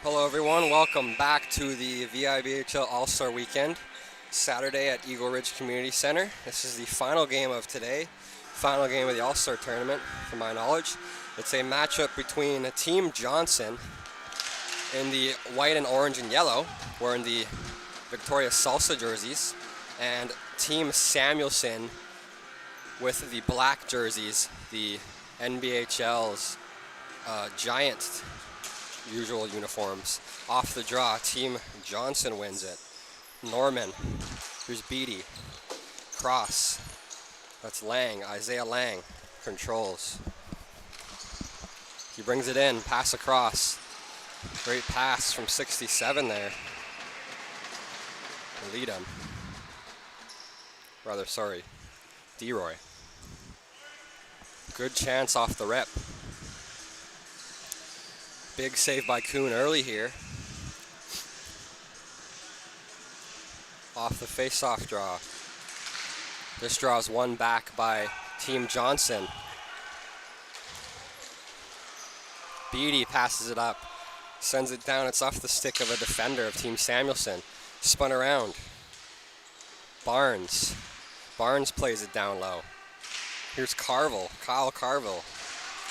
Hello everyone, welcome back to the VIBHL All-Star Weekend, Saturday at Eagle Ridge Community Center. This is the final game of today, final game of the All-Star Tournament, from my knowledge. It's a matchup between Team Johnson in the white and orange and yellow, wearing the Victoria Salsa jerseys, and Team Samuelson with the black jerseys, the NBHL's Giant usual uniforms. Off the draw, Team Johnson wins it. Norman, here's Beatty, cross, that's Lang, Isaiah Lang, controls. He brings it in, pass across. Great pass from 67 there. Lead him. D-Roy. Good chance off the rep. Big save by Kuhn early here. Off the face-off draw. This draw is won back by Team Johnson. Beatty passes it up. Sends it down. It's off the stick of a defender of Team Samuelson. Spun around. Barnes. Barnes plays it down low. Here's Carville. Kyle Carville.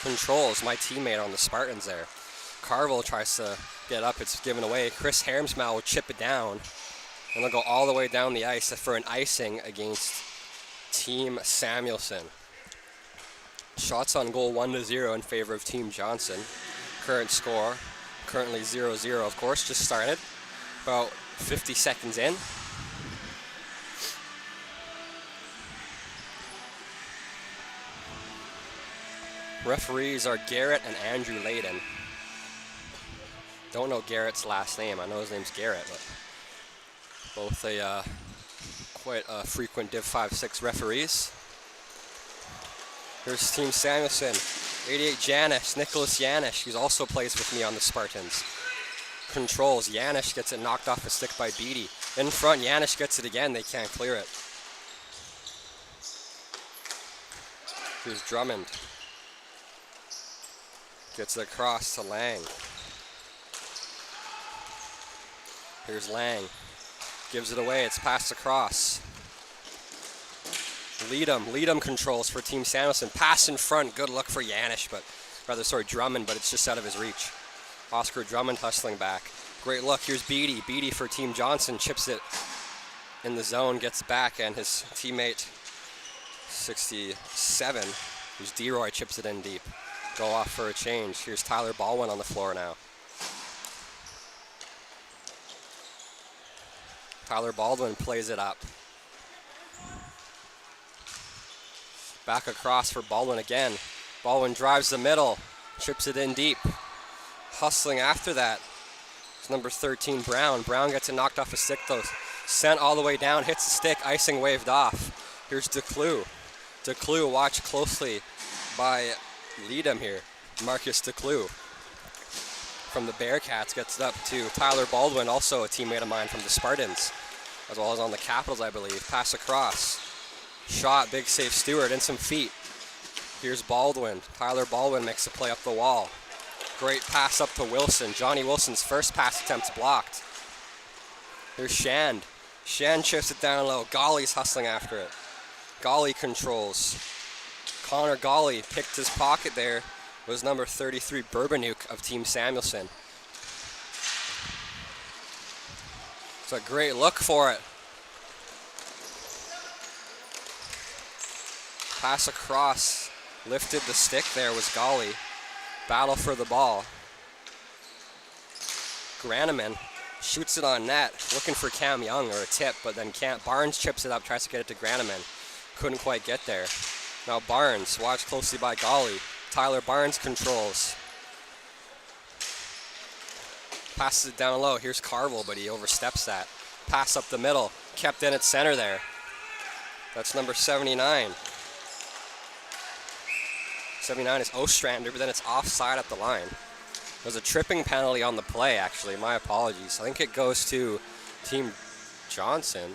Controls, my teammate on the Spartans there. Carville tries to get up, it's given away. Chris Harmsmau will chip it down, and they'll go all the way down the ice for an icing against Team Samuelson. Shots on goal 1-0 in favor of Team Johnson. Current score, currently 0-0, of course, just started. About 50 seconds in. Referees are Garrett and Andrew Layden. Don't know Garrett's last name. I know his name's Garrett, but both quite frequent Div 5-6 referees. Here's Team Samuelson. 88 Janish, Nicholas Janish, who also plays with me on the Spartans. Controls. Janish gets it knocked off a stick by Beatty. In front, Janish gets it again. They can't clear it. Here's Drummond. Gets it across to Lang. Here's Lang. Gives it away. It's passed across. Leadham controls for Team Samuelson. Pass in front. Good look for Drummond, but it's just out of his reach. Oscar Drummond hustling back. Great look. Here's Beatty. Beatty for Team Johnson. Chips it in the zone. Gets back, and his teammate, 67, who's D-Roy, chips it in deep. Go off for a change. Here's Tyler Baldwin on the floor now. Tyler Baldwin plays it up. Back across for Baldwin again. Baldwin drives the middle, chips it in deep. Hustling after that. It's number 13, Brown. Brown gets it knocked off a stick though. Sent all the way down, hits the stick, icing waved off. Here's DeClue. DeClue watched closely by Leadham here. Marcus DeClue from the Bearcats gets it up to Tyler Baldwin, also a teammate of mine from the Spartans, as well as on the Capitals, I believe. Pass across. Shot, big save Stewart, and some feet. Here's Baldwin. Tyler Baldwin makes a play up the wall. Great pass up to Wilson. Johnny Wilson's first pass attempt's blocked. Here's Shand. Shand chips it down low. Golly's hustling after it. Golly controls. Connor Golly picked his pocket there. Was number 33, Bourbonuk of Team Samuelson. It's a great look for it. Pass across. Lifted the stick there was Golly. Battle for the ball. Graneman shoots it on net. Looking for Cam Young or a tip, but then can't. Barnes chips it up, tries to get it to Graneman. Couldn't quite get there. Now Barnes, watched closely by Golly. Tyler Barnes controls. Passes it down low. Here's Carville, but he oversteps that. Pass up the middle. Kept in at center there. That's number 79. 79 is Ostrander, but then it's offside at the line. There's a tripping penalty on the play, actually. My apologies. I think it goes to Team Johnson.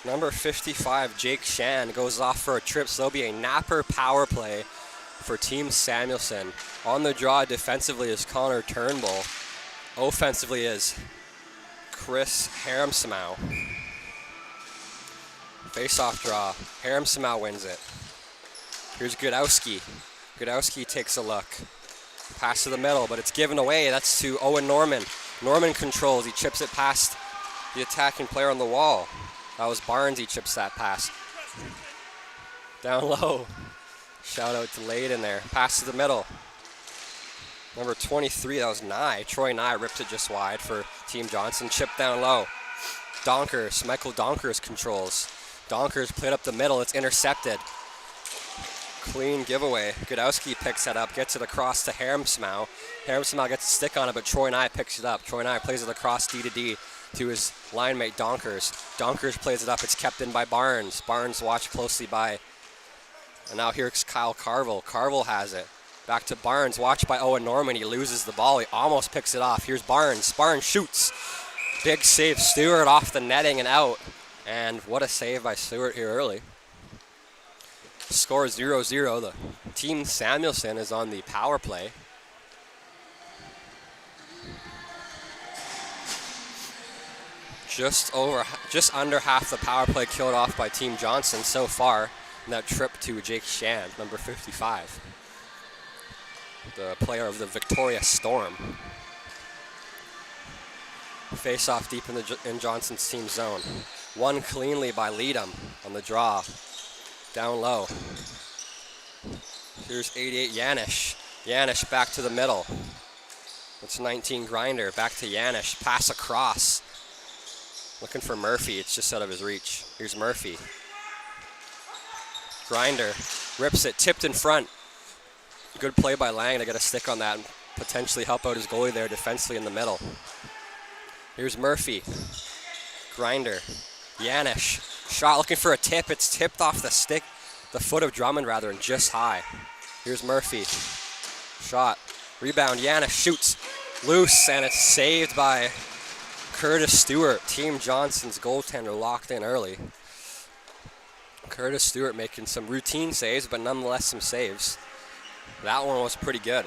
Number 55, Jake Shan, goes off for a trip, so there'll be a napper power play for Team Samuelson. On the draw defensively is Connor Turnbull. Offensively is Chris Haramsamau. Face-off draw. Haramsamau wins it. Here's Gudowski. Gudowski takes a look. Pass to the middle, but it's given away. That's to Owen Norman. Norman controls. He chips it past the attacking player on the wall. That was Barnes. He chips that pass. Down low. Shout out to Layden there. Pass to the middle. Number 23, that was Nye. Troy Nye ripped it just wide for Team Johnson. Chip down low. Donkers. Michael Donkers controls. Donkers played up the middle. It's intercepted. Clean giveaway. Gudowski picks that up, gets it across to Haramsamau. Haramsamau gets a stick on it, but Troy Nye picks it up. Troy Nye plays it across D to D to his line mate Donkers. Donkers plays it up. It's kept in by Barnes. Barnes watched closely by. And now here's Kyle Carville. Carville has it. Back to Barnes, watched by Owen Norman. He loses the ball. He almost picks it off. Here's Barnes. Barnes shoots. Big save. Stewart off the netting and out. And what a save by Stewart here early. Score 0-0. The Team Samuelson is on the power play. Just under half the power play killed off by Team Johnson so far in that trip to Jake Shan, number 55. The player of the Victoria Storm. Face off deep in Johnson's team zone. Won cleanly by Leadham on the draw. Down low. Here's 88 Yanish. Yanish back to the middle. It's 19 Grinder. Back to Yanish. Pass across. Looking for Murphy. It's just out of his reach. Here's Murphy. Grinder rips it. Tipped in front. Good play by Lang to get a stick on that and potentially help out his goalie there defensively in the middle. Here's Murphy. Grinder. Yanish. Shot looking for a tip. It's tipped off the stick, the foot of Drummond rather, and just high. Here's Murphy. Shot. Rebound. Yanish shoots loose, and it's saved by Curtis Stewart. Team Johnson's goaltender locked in early. Curtis Stewart making some routine saves, but nonetheless some saves. That one was pretty good.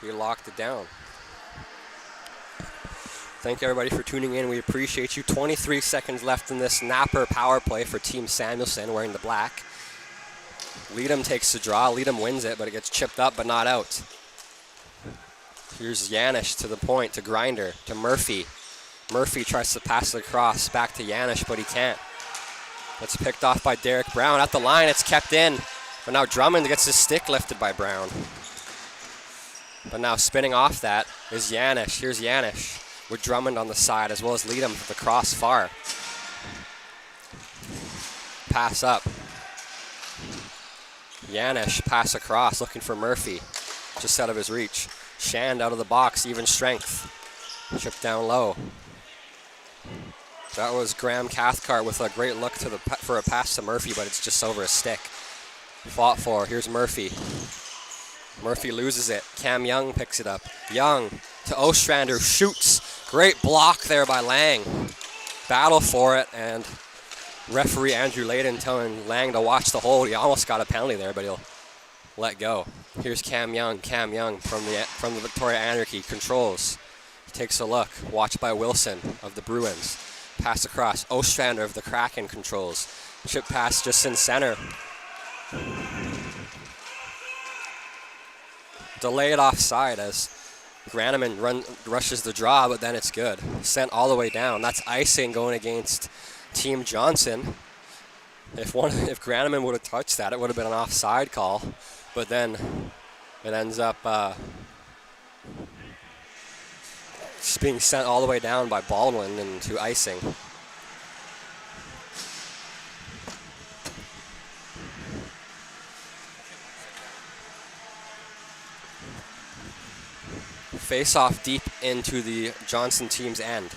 He locked it down. Thank you everybody for tuning in. We appreciate you. 23 seconds left in this napper power play for Team Samuelson wearing the black. Leadham takes the draw. Leadham wins it, but it gets chipped up but not out. Here's Yanish to the point, to Grinder, to Murphy. Murphy tries to pass it across back to Yanish, but he can't. It's picked off by Derek Brown. At the line, it's kept in. But now Drummond gets his stick lifted by Brown. But now spinning off that is Yanish. Here's Yanish with Drummond on the side as well as Leadham for the cross far. Pass up. Yanish pass across looking for Murphy. Just out of his reach. Shand out of the box, even strength. Chip down low. That was Graham Cathcart with a great look to for a pass to Murphy, but it's just over a stick. Fought for. Here's Murphy. Murphy loses it. Cam Young picks it up. Young to Ostrander. Shoots. Great block there by Lang. Battle for it, and referee Andrew Layden telling Lang to watch the hold. He almost got a penalty there, but he'll let go. Here's Cam Young. Cam Young from the Victoria Anarchy controls. Takes a look. Watched by Wilson of the Bruins. Pass across. Ostrander of the Kraken controls. Chip pass just in center. Delayed offside as Graneman rushes the draw, but then it's good. Sent all the way down. That's icing going against Team Johnson. If Graneman would have touched that, it would have been an offside call. But then it ends up just being sent all the way down by Baldwin into icing. Face off deep into the Johnson team's end.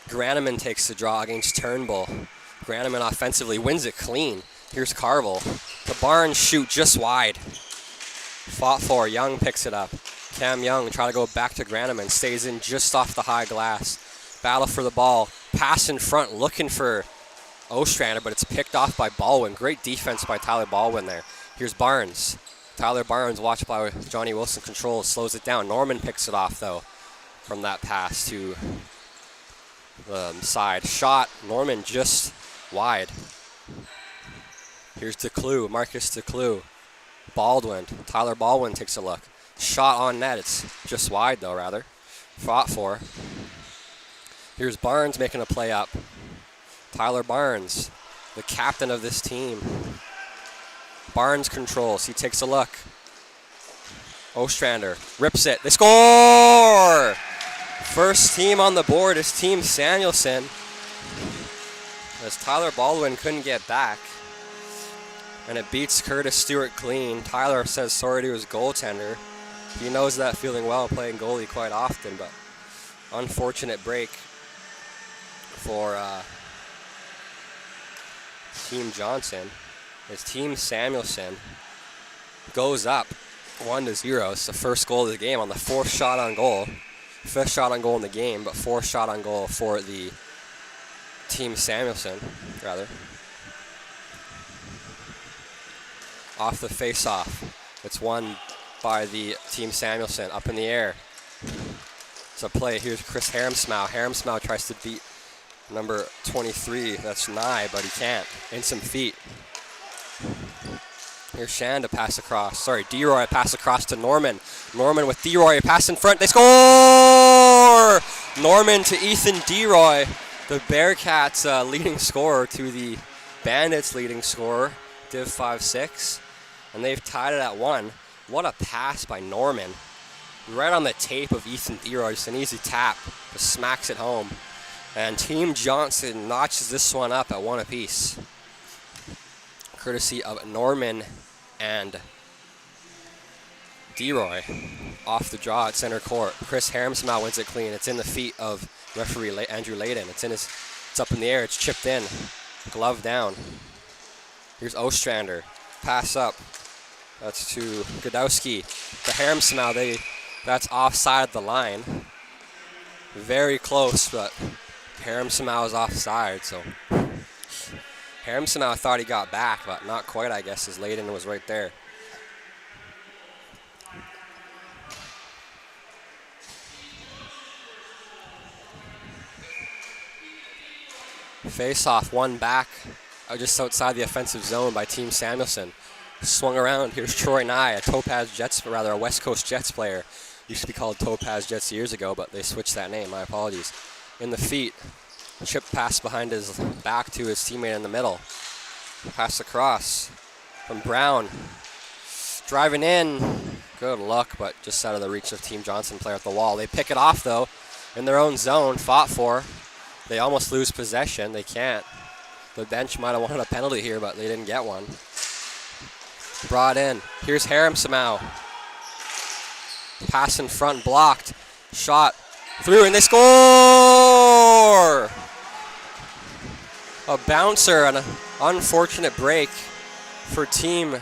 Graneman takes the draw against Turnbull. Graneman offensively wins it clean. Here's Carville. The Barnes shoot just wide. Fought for. Young picks it up. Cam Young try to go back to Graneman. Stays in just off the high glass. Battle for the ball. Pass in front looking for Ostrander, but it's picked off by Baldwin. Great defense by Tyler Baldwin there. Here's Barnes. Tyler Barnes, watched by Johnny Wilson, controls, slows it down. Norman picks it off, though, from that pass to the side. Shot, Norman just wide. Here's DeClue, Marcus DeClue. Baldwin, Tyler Baldwin takes a look. Shot on net, it's just wide, though, rather. Fought for. Here's Barnes making a play up. Tyler Barnes, the captain of this team. Barnes controls. He takes a look. Ostrander rips it. They score! First team on the board is Team Samuelson, as Tyler Baldwin couldn't get back. And it beats Curtis Stewart clean. Tyler says sorry to his goaltender. He knows that feeling well, playing goalie quite often, but unfortunate break for Team Johnson. As Team Samuelson goes up 1-0. It's the first goal of the game on the fourth shot on goal. Fifth shot on goal in the game, but fourth shot on goal for the Team Samuelson, rather. Off the face-off. It's won by the Team Samuelson. Up in the air. It's a play. Here's Chris Haremsmau. Haremsmau tries to beat number 23. That's Nye, but he can't. In some feet. Here's Shan to pass across. Sorry, DeRoy pass across to Norman. Norman with DeRoy, pass in front. They score! Norman to Ethan DeRoy, the Bearcats' leading scorer to the Bandits' leading scorer, Div 5-6. And they've tied it at 1. What a pass by Norman. Right on the tape of Ethan DeRoy, just an easy tap. Just smacks it home. And Team Johnson notches this one up at 1 apiece. Courtesy of Norman and DeRoy. Off the draw at center court. Chris Haremsmau wins it clean. It's in the feet of referee Andrew Layden. It's up in the air. It's chipped in. Glove down. Here's Ostrander. Pass up. That's to Godowski. The Haremsmau, that's offside the line. Very close, but Haremsmau is offside, so Haremsmau thought he got back, but not quite, I guess, as Layden was right there. Face-off, one back, just outside the offensive zone by Team Samuelson. Swung around. Here's Troy Nye, a West Coast Jets player. Used to be called Topaz Jets years ago, but they switched that name. My apologies. In the feet. Chip pass behind his back to his teammate in the middle. Pass across from Brown. Driving in. Good luck, but just out of the reach of Team Johnson player at the wall. They pick it off, though, in their own zone. Fought for. They almost lose possession. They can't. The bench might have wanted a penalty here, but they didn't get one. Brought in. Here's Haremsmau. Pass in front, blocked. Shot through, and they score! A bouncer and an unfortunate break for Team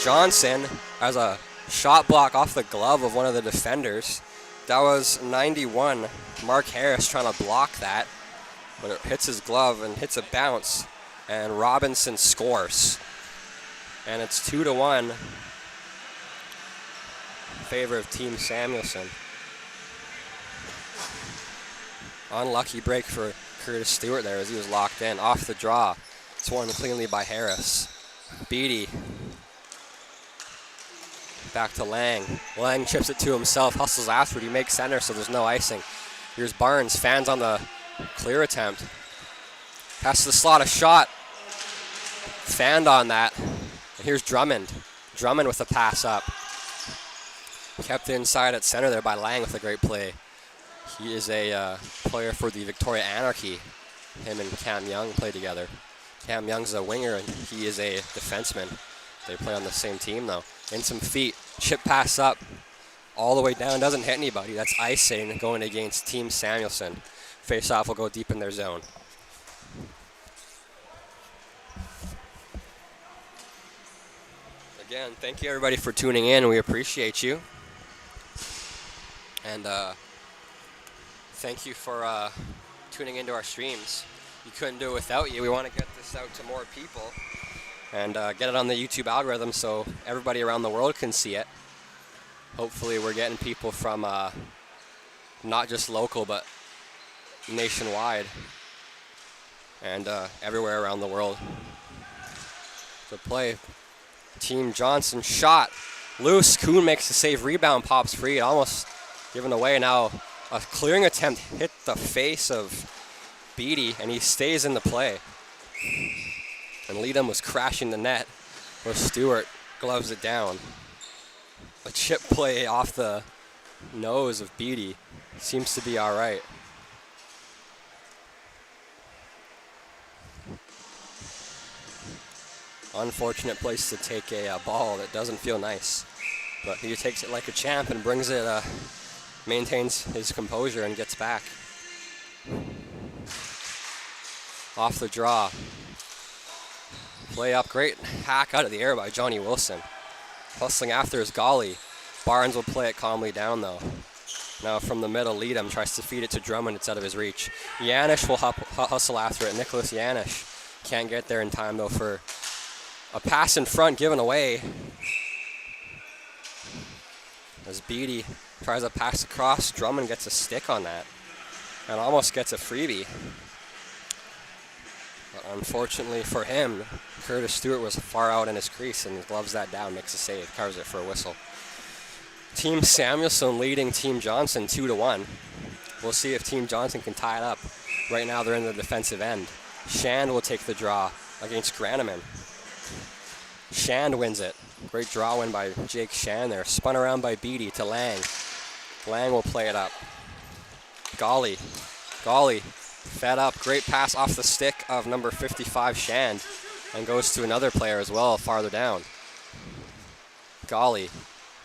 Johnson as a shot block off the glove of one of the defenders. That was 91. Mark Harris trying to block that, but it hits his glove and hits a bounce, and Robinson scores. And it's 2-1 in favor of Team Samuelson. Unlucky break for Curtis Stewart there as he was locked in. Off the draw. It's won cleanly by Harris. Beatty. Back to Lang. Lang chips it to himself, hustles afterward. He makes center, so there's no icing. Here's Barnes. Fans on the clear attempt. Pass to the slot, a shot. Fanned on that. And here's Drummond. Drummond with a pass up. Kept inside at center there by Lang with a great play. He is a player for the Victoria Anarchy. Him and Cam Young play together. Cam Young's a winger and he is a defenseman. They play on the same team though. In some feet, chip pass up, all the way down, doesn't hit anybody. That's icing going against Team Samuelson. Face-off will go deep in their zone. Again, thank you everybody for tuning in. We appreciate you. And thank you for tuning into our streams. you couldn't do it without you. We want to get this out to more people and get it on the YouTube algorithm so everybody around the world can see it. Hopefully we're getting people from not just local but nationwide and everywhere around the world. The play, Team Johnson shot loose. Kuhn makes the save, rebound pops free, almost given away. Now a clearing attempt hit the face of Beatty and he stays in the play. And Leadham was crashing the net where Stewart gloves it down. A chip play off the nose of Beatty seems to be all right. Unfortunate place to take a ball that doesn't feel nice. But he takes it like a champ and brings it, maintains his composure and gets back. Off the draw. Play up, great hack out of the air by Johnny Wilson. Hustling after is Golly. Barnes will play it calmly down though. Now from the middle, Leadham tries to feed it to Drummond. It's out of his reach. Yanish will hustle after it. Nicholas Yanish can't get there in time though for a pass in front given away. As Beatty tries a pass across, Drummond gets a stick on that and almost gets a freebie. But unfortunately for him, Curtis Stewart was far out in his crease and gloves that down, makes a save, covers it for a whistle. Team Samuelson leading Team Johnson 2-1. We'll see if Team Johnson can tie it up. Right now they're in the defensive end. Shand will take the draw against Graneman. Shand wins it. Great draw win by Jake Shand there. Spun around by Beatty to Lang. Lang will play it up. Golly fed up. Great pass off the stick of number 55 Shand and goes to another player as well farther down. Golly.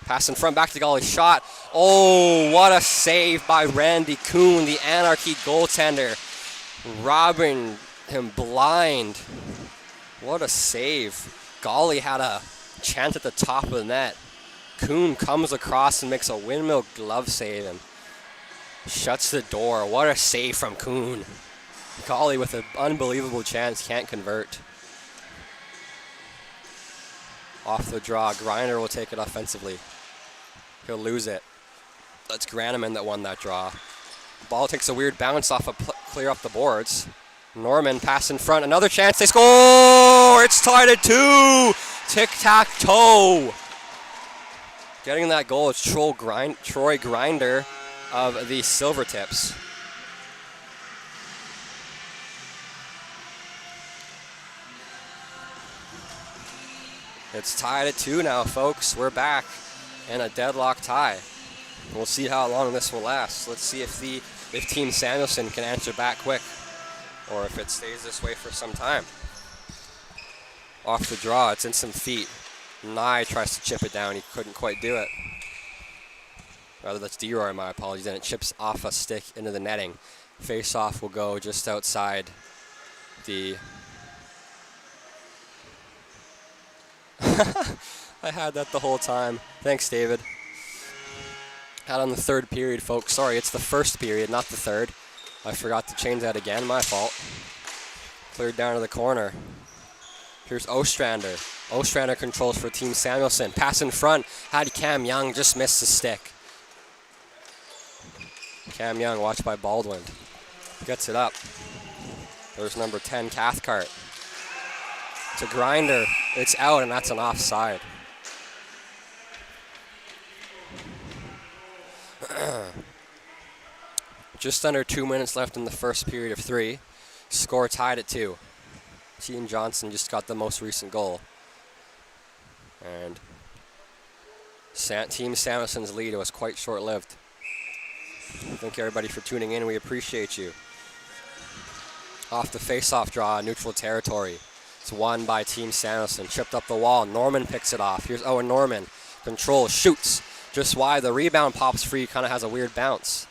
Pass in front, back to Golly. Shot. Oh, what a save by Randy Kuhn, the Anarchy goaltender. Robbing him blind. What a save. Golly had a chance at the top of the net. Kuhn comes across and makes a windmill glove save and shuts the door. What a save from Kuhn. Golly with an unbelievable chance, can't convert. Off the draw, Grinder will take it offensively. He'll lose it. That's Graneman that won that draw. Ball takes a weird bounce off clear up the boards. Norman pass in front, another chance, they score! It's tied at 2! Tic-tac-toe! Getting that goal is Troy Grinder of the Silvertips. It's tied at 2 now, folks. We're back in a deadlock tie. We'll see how long this will last. Let's see if Team Samuelson can answer back quick, or if it stays this way for some time. Off the draw, it's in some feet. Nye tries to chip it down. He couldn't quite do it. Rather, that's D-Roy, my apologies. And it chips off a stick into the netting. Face-off will go just outside the... I had that the whole time. Thanks, David. Had on the third period, folks. Sorry, it's the first period, not the third. I forgot to change that again. My fault. Cleared down to the corner. Here's Ostrander. Ostrander controls for Team Samuelson. Pass in front. Had Cam Young, just missed the stick. Cam Young, watched by Baldwin. Gets it up. There's number 10, Cathcart. It's a Grinder. It's out, and that's an offside. Just under 2 minutes left in the first period of 3. Score tied at 2. Team Johnson just got the most recent goal. And Team Samuelson's lead was quite short-lived. Thank you, everybody, for tuning in. We appreciate you. Off the face-off draw, neutral territory. It's won by Team Samuelson. Chipped up the wall. Norman picks it off. Here's Owen Norman. Control, shoots. Just wide. The rebound pops free. Kind of has a weird bounce.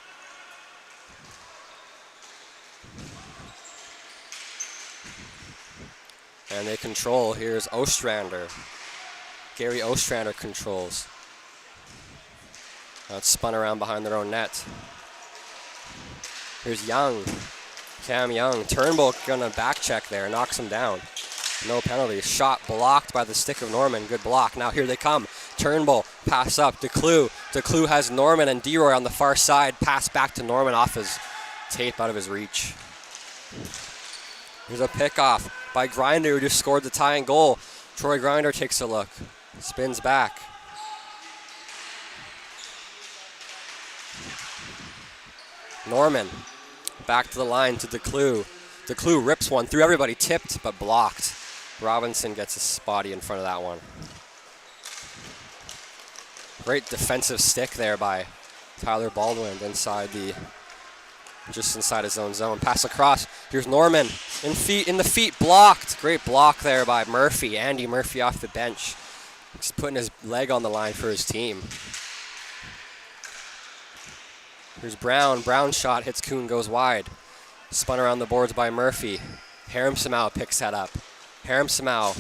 And they control. Here's Ostrander. Gary Ostrander controls. Now it's spun around behind their own net. Here's Young. Cam Young. Turnbull gonna back check there, knocks him down. No penalty. Shot blocked by the stick of Norman. Good block. Now here they come. Turnbull, pass up. DeClue. DeClue has Norman and DeRoy on the far side. Pass back to Norman off his tape, out of his reach. Here's a pickoff by Grinder, who just scored the tying goal. Troy Grinder takes a look. Spins back. Norman. Back to the line to DeClue. DeClue rips one through everybody. Tipped, but blocked. Robinson gets a spotty in front of that one. Great defensive stick there by Tyler Baldwin just inside his own zone. Pass across. Here's Norman in the feet, blocked. Great block there by Murphy. Andy Murphy off the bench. He's putting his leg on the line for his team. Here's Brown. Brown shot hits Kuhn, goes wide. Spun around the boards by Murphy. Haram-Samau picks that up. Haram-Samau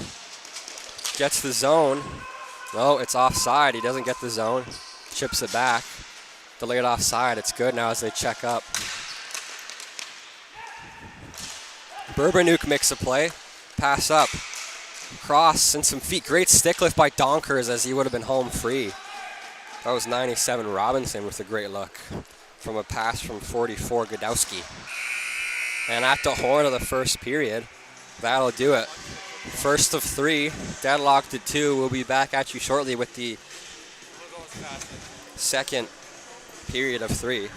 gets the zone. No, it's offside. He doesn't get the zone. Chips it back. Delayed offside. It's good now as they check up. Burbanuk makes a play. Pass up. Cross and some feet. Great stick lift by Donkers as he would have been home free. That was 97 Robinson with a great look from a pass from 44 Godowski. And at the horn of the first period, that'll do it. First of 3, deadlocked at 2. We'll be back at you shortly with the second period of 3.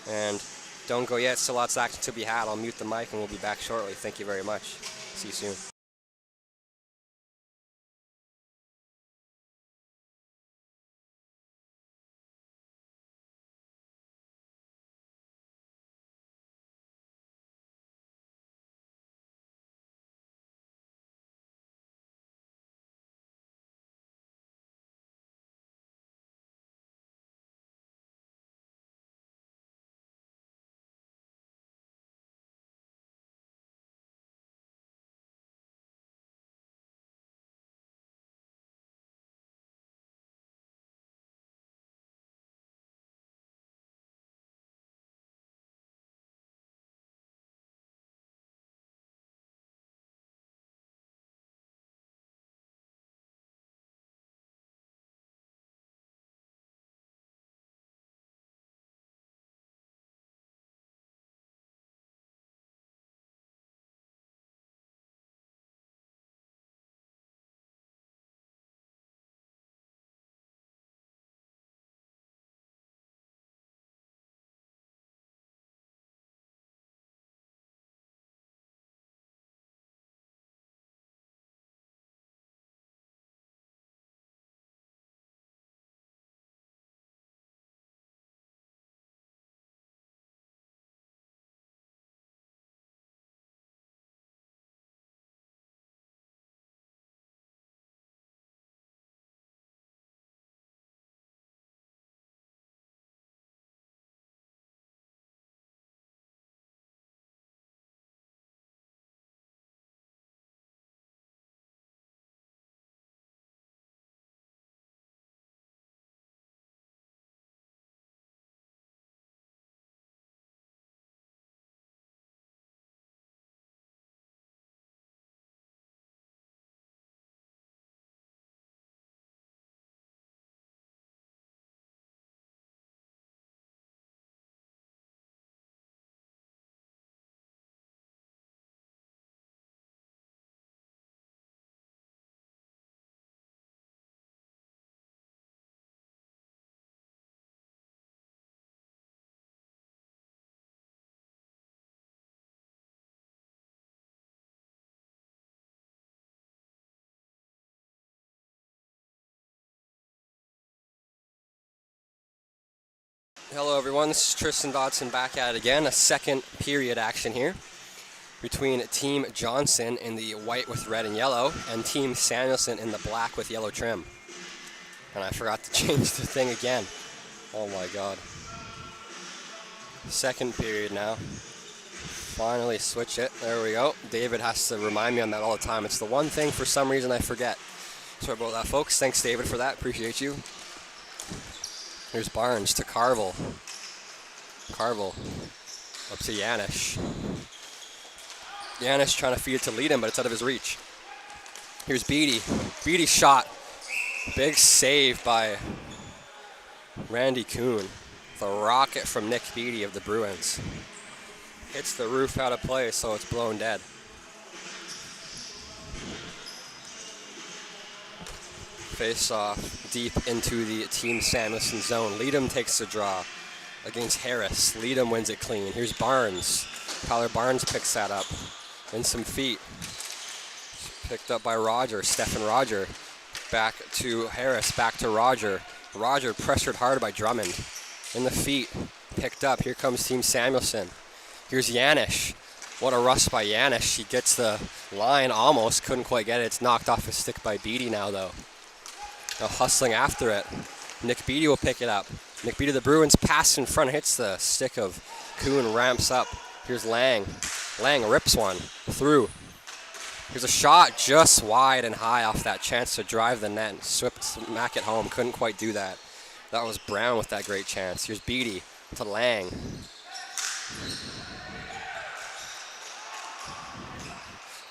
And don't go yet, still lots of action to be had. I'll mute the mic and we'll be back shortly. Thank you very much. See you soon. Hello everyone, this is Tristan Dodson back at it again. A second period action here between Team Johnson in the white with red and yellow and Team Samuelson in the black with yellow trim. And I forgot to change the thing again. Oh my god. Second period now. Finally switch it. There we go. David has to remind me on that all the time. It's the one thing for some reason I forget. Sorry about that, folks. Thanks, David, for that. Appreciate you. Here's Barnes to Carville. Carville Up to Yanish. Yanish trying to feed it to Leadham, but it's out of his reach. Here's Beatty. Beatty shot. Big save by Randy Kuhn. The rocket from Nick Beatty of the Bruins. Hits the roof out of play, so it's blown dead. Face off deep into the Team Samuelson zone. Leadham takes the draw against Harris. Leadham wins it clean. Here's Barnes. Tyler Barnes picks that up. And some feet. Picked up by Roger. Stephen Roger. Back to Harris. Back to Roger. Roger pressured hard by Drummond. In the feet. Picked up. Here comes Team Samuelson. Here's Yanish. What a rush by Yanish. He gets the line almost. Couldn't quite get it. It's knocked off his stick by Beatty now, though. Now hustling after it. Nick Beatty will pick it up. Nick Beatty, the Bruins, pass in front. Hits the stick of Kuhn. Ramps up. Here's Lang. Lang rips one. Through. Here's a shot just wide and high off that chance to drive the net and smack it home. Couldn't quite do that. That was Brown with that great chance. Here's Beatty to Lang.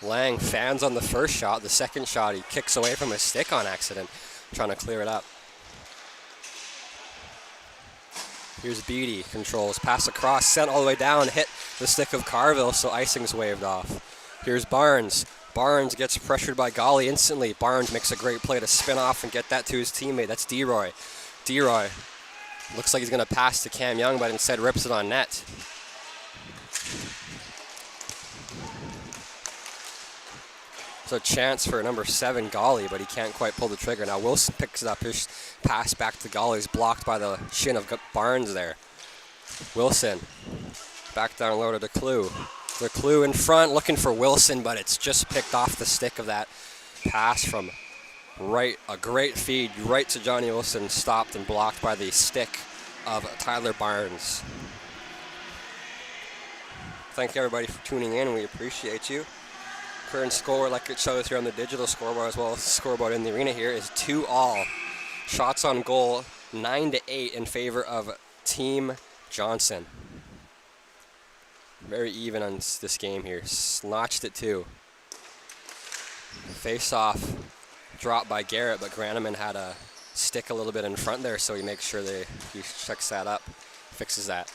Lang fans on the first shot. The second shot, he kicks away from his stick on accident, trying to clear it up. Here's Beatty, controls, pass across, sent all the way down, hit the stick of Carville, so icing's waved off. Here's Barnes. Barnes gets pressured by Golly instantly. Barnes makes a great play to spin off and get that to his teammate. That's DeRoy. DeRoy looks like he's going to pass to Cam Young, but instead rips it on net. It's a chance for number 7, Golly, but he can't quite pull the trigger. Now Wilson picks it up. His pass back to Golly is blocked by the shin of Barnes there. Wilson back down low to DeClue. DeClue in front looking for Wilson, but it's just picked off the stick of that pass from right. A great feed right to Johnny Wilson, stopped and blocked by the stick of Tyler Barnes. Thank you everybody for tuning in. We appreciate you. Current score, like it shows here on the digital scoreboard as well as the scoreboard in the arena here, is 2-all. Shots on goal 9-8 in favor of Team Johnson. Very even on this game here. Notched it too. Face off dropped by Garrett, but Graneman had a stick a little bit in front there, so he makes sure he checks that up, fixes that.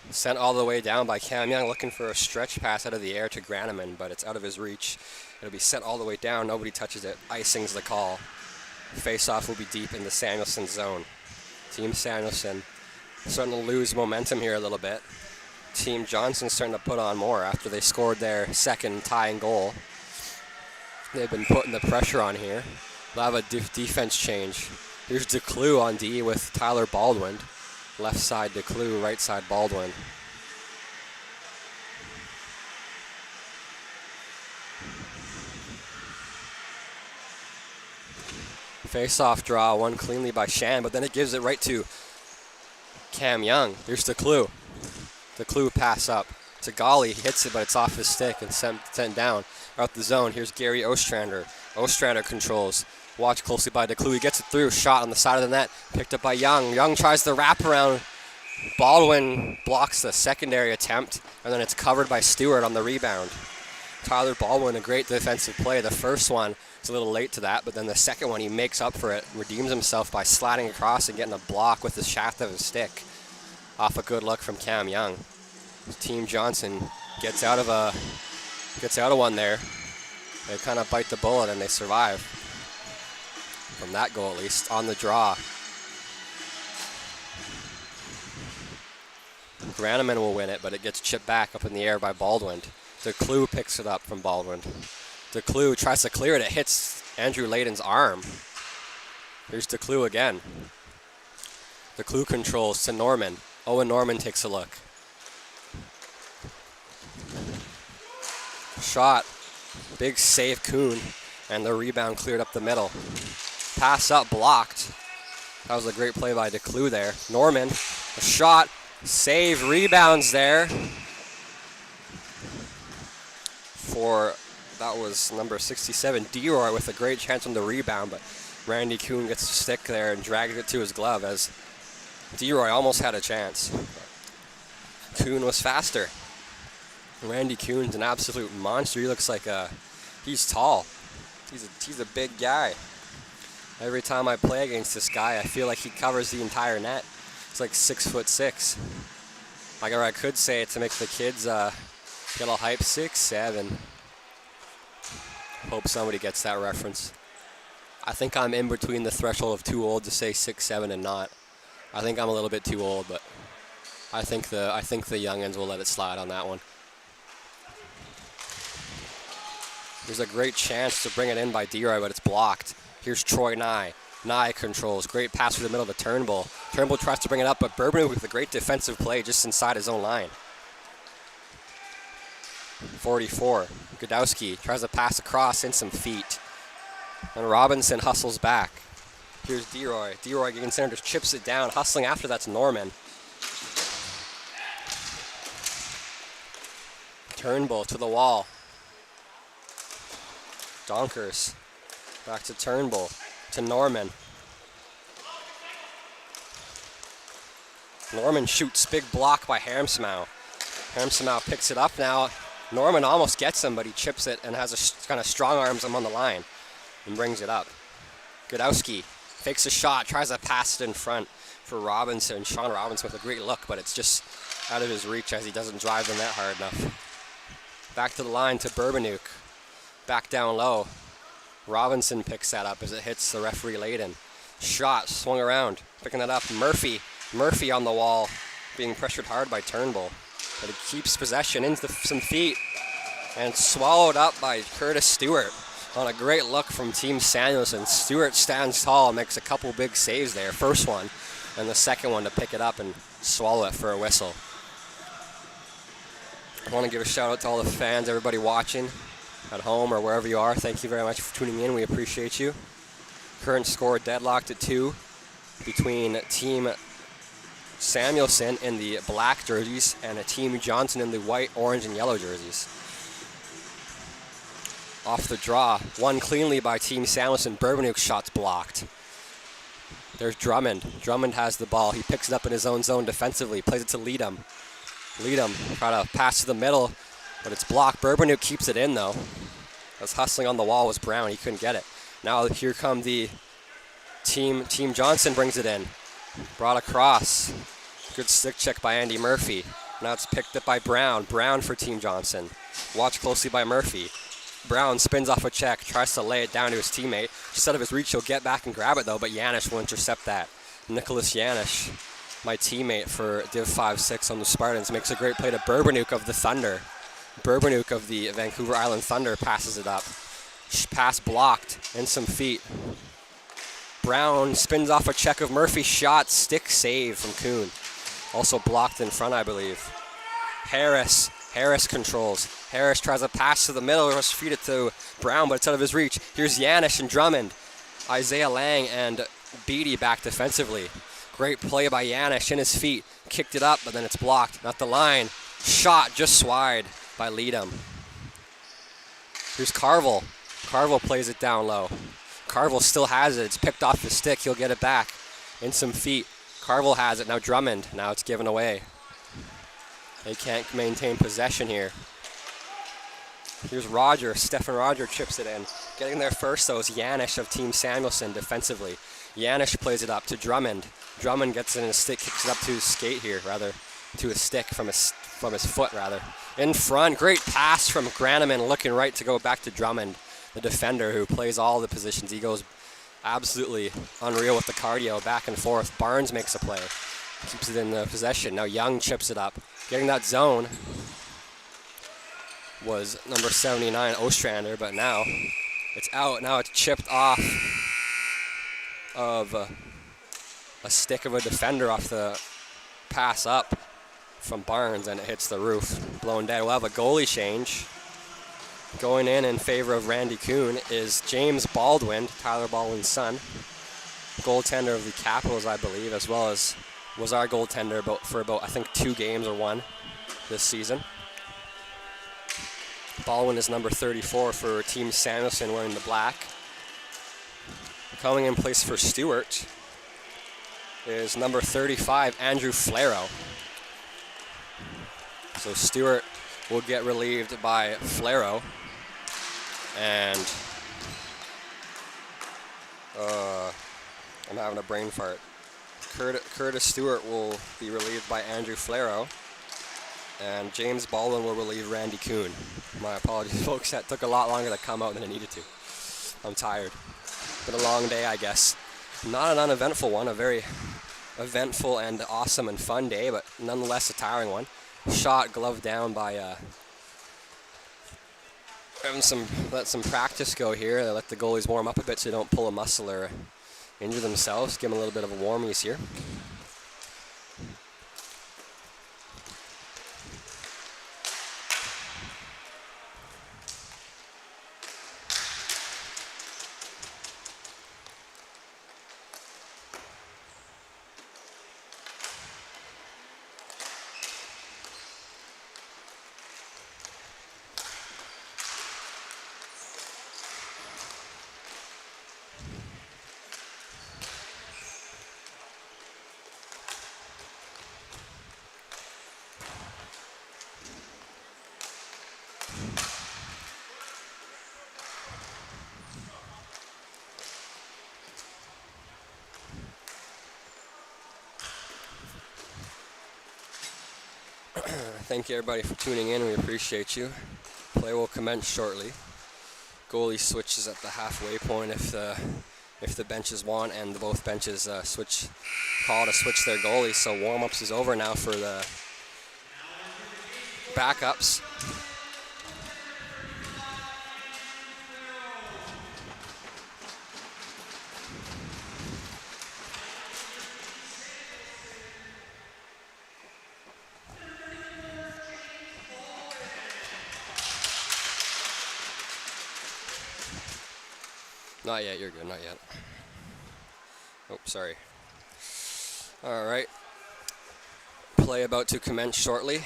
Sent all the way down by Cam Young, looking for a stretch pass out of the air to Graneman, but it's out of his reach. It'll be sent all the way down. Nobody touches it. Icing's the call. Face-off will be deep in the Samuelson zone. Team Samuelson starting to lose momentum here a little bit. Team Johnson starting to put on more after they scored their second tying goal. They've been putting the pressure on here. They'll have a defense change. Here's DeClue on D with Tyler Baldwin. Left side DeClue, right side Baldwin. Face-off draw, won cleanly by Shan, but then it gives it right to Cam Young. Here's DeClue. DeClue pass up to Golly. He hits it, but it's off his stick and sent down out the zone. Here's Gary Ostrander. Ostrander controls. Watch closely by DeClue. He gets it through. Shot on the side of the net. Picked up by Young. Young tries the wraparound. Baldwin blocks the secondary attempt, and then it's covered by Stewart on the rebound. Tyler Baldwin, a great defensive play. The first one is a little late to that, but then the second one he makes up for it, redeems himself by sliding across and getting a block with the shaft of his stick. Off a good look from Cam Young. Team Johnson gets out of one there. They kind of bite the bullet and they survive. From that goal, at least, on the draw. Graneman will win it, but it gets chipped back up in the air by Baldwin. DeClue picks it up from Baldwin. DeClue tries to clear it. It hits Andrew Layden's arm. Here's DeClue again. DeClue controls to Norman. Owen Norman takes a look. Shot. Big save, Kuhn. And the rebound cleared up the middle. Pass up, blocked. That was a great play by DeClue there. Norman, a shot. Save, rebounds there. That was number 67, DeRoy, with a great chance on the rebound, but Randy Kuhn gets the stick there and drags it to his glove as DeRoy almost had a chance. Kuhn was faster. Randy Kuhn's an absolute monster. He looks like he's tall. He's a big guy. Every time I play against this guy, I feel like he covers the entire net. He's like 6'6". Like, or I could say it to make the kids get all hype, 6'7". Hope somebody gets that reference. I think I'm in between the threshold of too old to say 6'7" and not. I think I'm a little bit too old, but I think the youngins will let it slide on that one. There's a great chance to bring it in by D-Roy, but it's blocked. Here's Troy Nye. Nye controls. Great pass through the middle to Turnbull. Turnbull tries to bring it up, but Bourbon with a great defensive play just inside his own line. 44. Godowski tries to pass across in some feet. And Robinson hustles back. Here's D-Roy. D-Roy getting center, just chips it down. Hustling after that's Norman. Turnbull to the wall. Donkers. Back to Turnbull. To Norman. Norman shoots. Big block by Harmsmau. Harmsmau picks it up now. Norman almost gets him, but he chips it and has a kind of strong arms him on the line and brings it up. Godowski fakes a shot, tries to pass it in front for Robinson. Sean Robinson with a great look, but it's just out of his reach as he doesn't drive the net hard enough. Back to the line to Bourbonuk. Back down low. Robinson picks that up as it hits the referee Layden. Shot, swung around, picking it up. Murphy on the wall, being pressured hard by Turnbull. But he keeps possession into some feet and swallowed up by Curtis Stewart on a great look from Team Samuelson. Stewart stands tall and makes a couple big saves there. First one and the second one to pick it up and swallow it for a whistle. I want to give a shout out to all the fans, everybody watching at home or wherever you are. Thank you very much for tuning in. We appreciate you. Current score deadlocked at 2 between Team Samuelson in the black jerseys and a Team Johnson in the white, orange, and yellow jerseys. Off the draw, won cleanly by Team Samuelson. Bourbonuk's shot's blocked. There's Drummond. Drummond has the ball. He picks it up in his own zone defensively. Plays it to Leadham. Leadham try to pass to the middle, but it's blocked. Bourbonuk keeps it in, though. That's hustling on the wall was Brown. He couldn't get it. Now here come the Team Johnson brings it in. Brought across. Good stick check by Andy Murphy. Now it's picked up by Brown. Brown for Team Johnson. Watched closely by Murphy. Brown spins off a check, tries to lay it down to his teammate. Just out of his reach, he'll get back and grab it, though, but Janish will intercept that. Nicholas Janish, my teammate for Div 5-6 on the Spartans, makes a great play to Bourbonuk of the Thunder. Bourbonuk of the Vancouver Island Thunder passes it up. Pass blocked in some feet. Brown spins off a check of Murphy. Shot, stick save from Kuhn. Also blocked in front, I believe. Harris controls. Harris tries to pass to the middle, just feed it to Brown, but it's out of his reach. Here's Janish and Drummond. Isaiah Lang and Beatty back defensively. Great play by Janish in his feet. Kicked it up, but then it's blocked. Not the line. Shot just wide by Leadham. Here's Carville. Carville plays it down low. Carville still has it. It's picked off the stick. He'll get it back in some feet. Carville has it. Now Drummond. Now it's given away. They can't maintain possession here. Here's Roger. Stefan Roger chips it in. Getting there first, though, is Janish of Team Samuelson defensively. Janish plays it up to Drummond. Drummond gets it in his stick, kicks it up to his skate here, rather, to his stick from his foot, rather. In front, great pass from Graneman, looking right to go back to Drummond, the defender who plays all the positions. He goes absolutely unreal with the cardio, back and forth. Barnes makes a play, keeps it in the possession. Now Young chips it up. Getting that zone was number 79, Ostrander, but now it's out. Now it's chipped off of a stick of a defender off the pass up from Barnes, and it hits the roof. Blown dead. We'll have a goalie change. Going in favor of Randy Kuhn is James Baldwin, Tyler Baldwin's son, goaltender of the Capitals, I believe, as well as was our goaltender for about, I think, 2 games or 1 this season. Baldwin is number 34 for Team Samuelson, wearing the black. Coming in place for Stewart is number 35, Andrew Flero. So Stewart will get relieved by Flero. And I'm having a brain fart. Curtis Stewart will be relieved by Andrew Flero. And James Baldwin will relieve Randy Kuhn. My apologies, folks. That took a lot longer to come out than it needed to. I'm tired. Been a long day, I guess. Not an uneventful one. A very eventful and awesome and fun day, but nonetheless a tiring one. Shot glove down by let some practice go here. Let the goalies warm up a bit so they don't pull a muscle or injure themselves. Give them a little bit of a warmies here. Thank you everybody for tuning in. We appreciate you. Play will commence shortly. Goalie switches at the halfway point if the benches want, and both benches call to switch their goalies. So warm-ups is over now for the backups. Not yet, you're good, not yet. Oh, sorry. All right. Play about to commence shortly.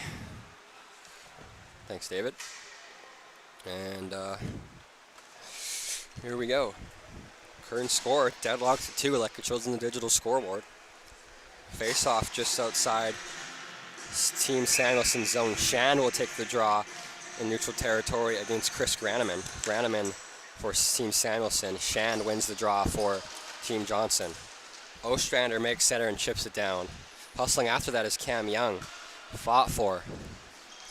Thanks, David. And here we go. Current score, deadlocked at 2 like it shows in the digital scoreboard. Face-off just outside Team Samuelson zone. Shand will take the draw in neutral territory against Chris Graneman. Graneman for Team Samuelson. Shand wins the draw for Team Johnson. Ostrander makes center and chips it down. Hustling after that is Cam Young. Fought for.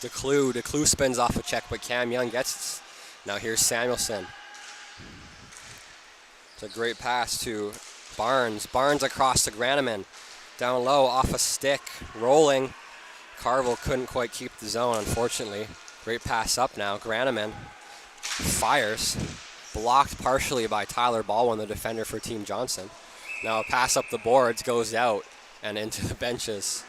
DeClue spins off a check, but Cam Young gets it. Now here's Samuelson. It's a great pass to Barnes. Barnes across to Graneman. Down low, off a stick, rolling. Carville couldn't quite keep the zone, unfortunately. Great pass up now. Graneman fires. Blocked partially by Tyler Baldwin, the defender for Team Johnson. Now a pass up the boards goes out and into the benches.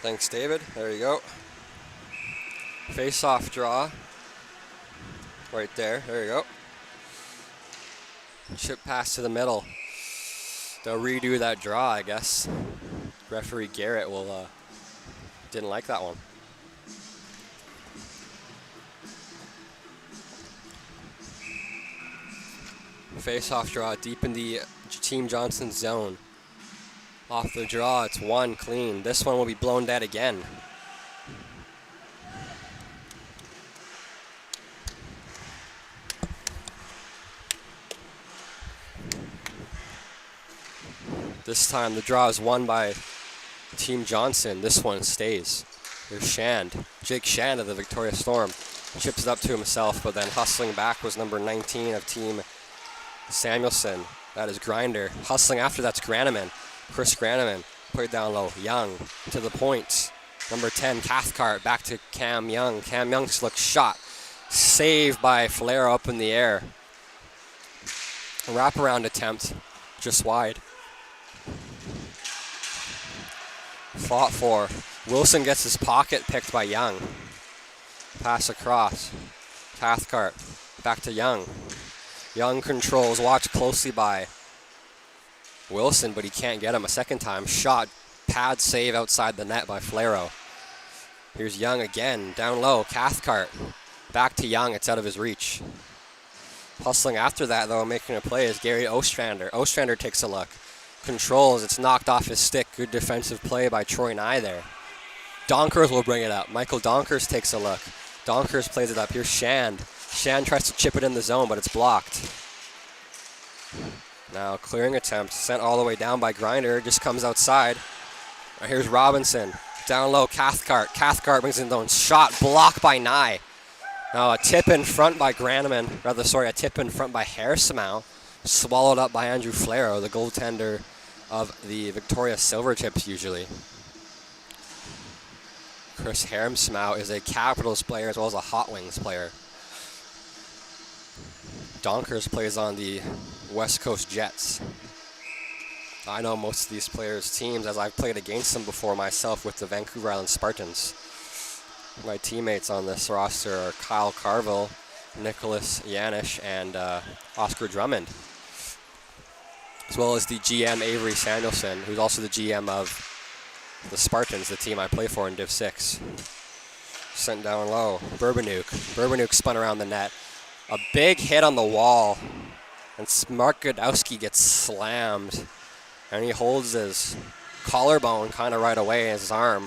Thanks, David. There you go. Face-off draw. Right there. There you go. Chip pass to the middle. They'll redo that draw, I guess. Referee Garrett didn't like that one. Face-off draw deep in the Team Johnson zone. Off the draw, it's one clean. This one will be blown dead again. This time the draw is won by Team Johnson. This one stays. There's Shand. Jake Shand of the Victoria Storm. Chips it up to himself, but then hustling back was number 19 of Team Samuelson. That is Grinder. Hustling after that's Graneman. Chris Graneman put it down low. Young to the point. Number 10, Cathcart, back to Cam Young. Cam Young looks shot. Saved by Flero up in the air. A wraparound attempt, just wide. Fought for. Wilson gets his pocket picked by Young. Pass across. Cathcart, back to Young. Young controls, watched closely by Wilson, but he can't get him a second time. Shot, pad save outside the net by Flero. Here's Young again, down low, Cathcart. Back to Young, it's out of his reach. Hustling after that, though, making a play is Gary Ostrander. Ostrander takes a look. Controls, it's knocked off his stick. Good defensive play by Troy Nye there. Donkers will bring it up. Michael Donkers takes a look. Donkers plays it up. Here's Shand. Shand tries to chip it in the zone, but it's blocked. Now clearing attempt, sent all the way down by Grinder, just comes outside. Now here's Robinson. Down low, Cathcart. Cathcart brings in the zone. Shot blocked by Nye. Now a tip in front by a tip in front by Harrismau. Swallowed up by Andrew Flero, the goaltender of the Victoria Silvertips usually. Chris Harrismau is a Capitals player as well as a Hot Wings player. Donkers plays on the West Coast Jets. I know most of these players' teams as I've played against them before myself with the Vancouver Island Spartans. My teammates on this roster are Kyle Carville, Nicholas Yanish, and Oscar Drummond, as well as the GM Avery Samuelson, who's also the GM of the Spartans, the team I play for in Div 6. Sent down low, Burbanuk. Burbanuk spun around the net. A big hit on the wall, and Mark Godowski gets slammed, and he holds his collarbone kind of right away in his arm.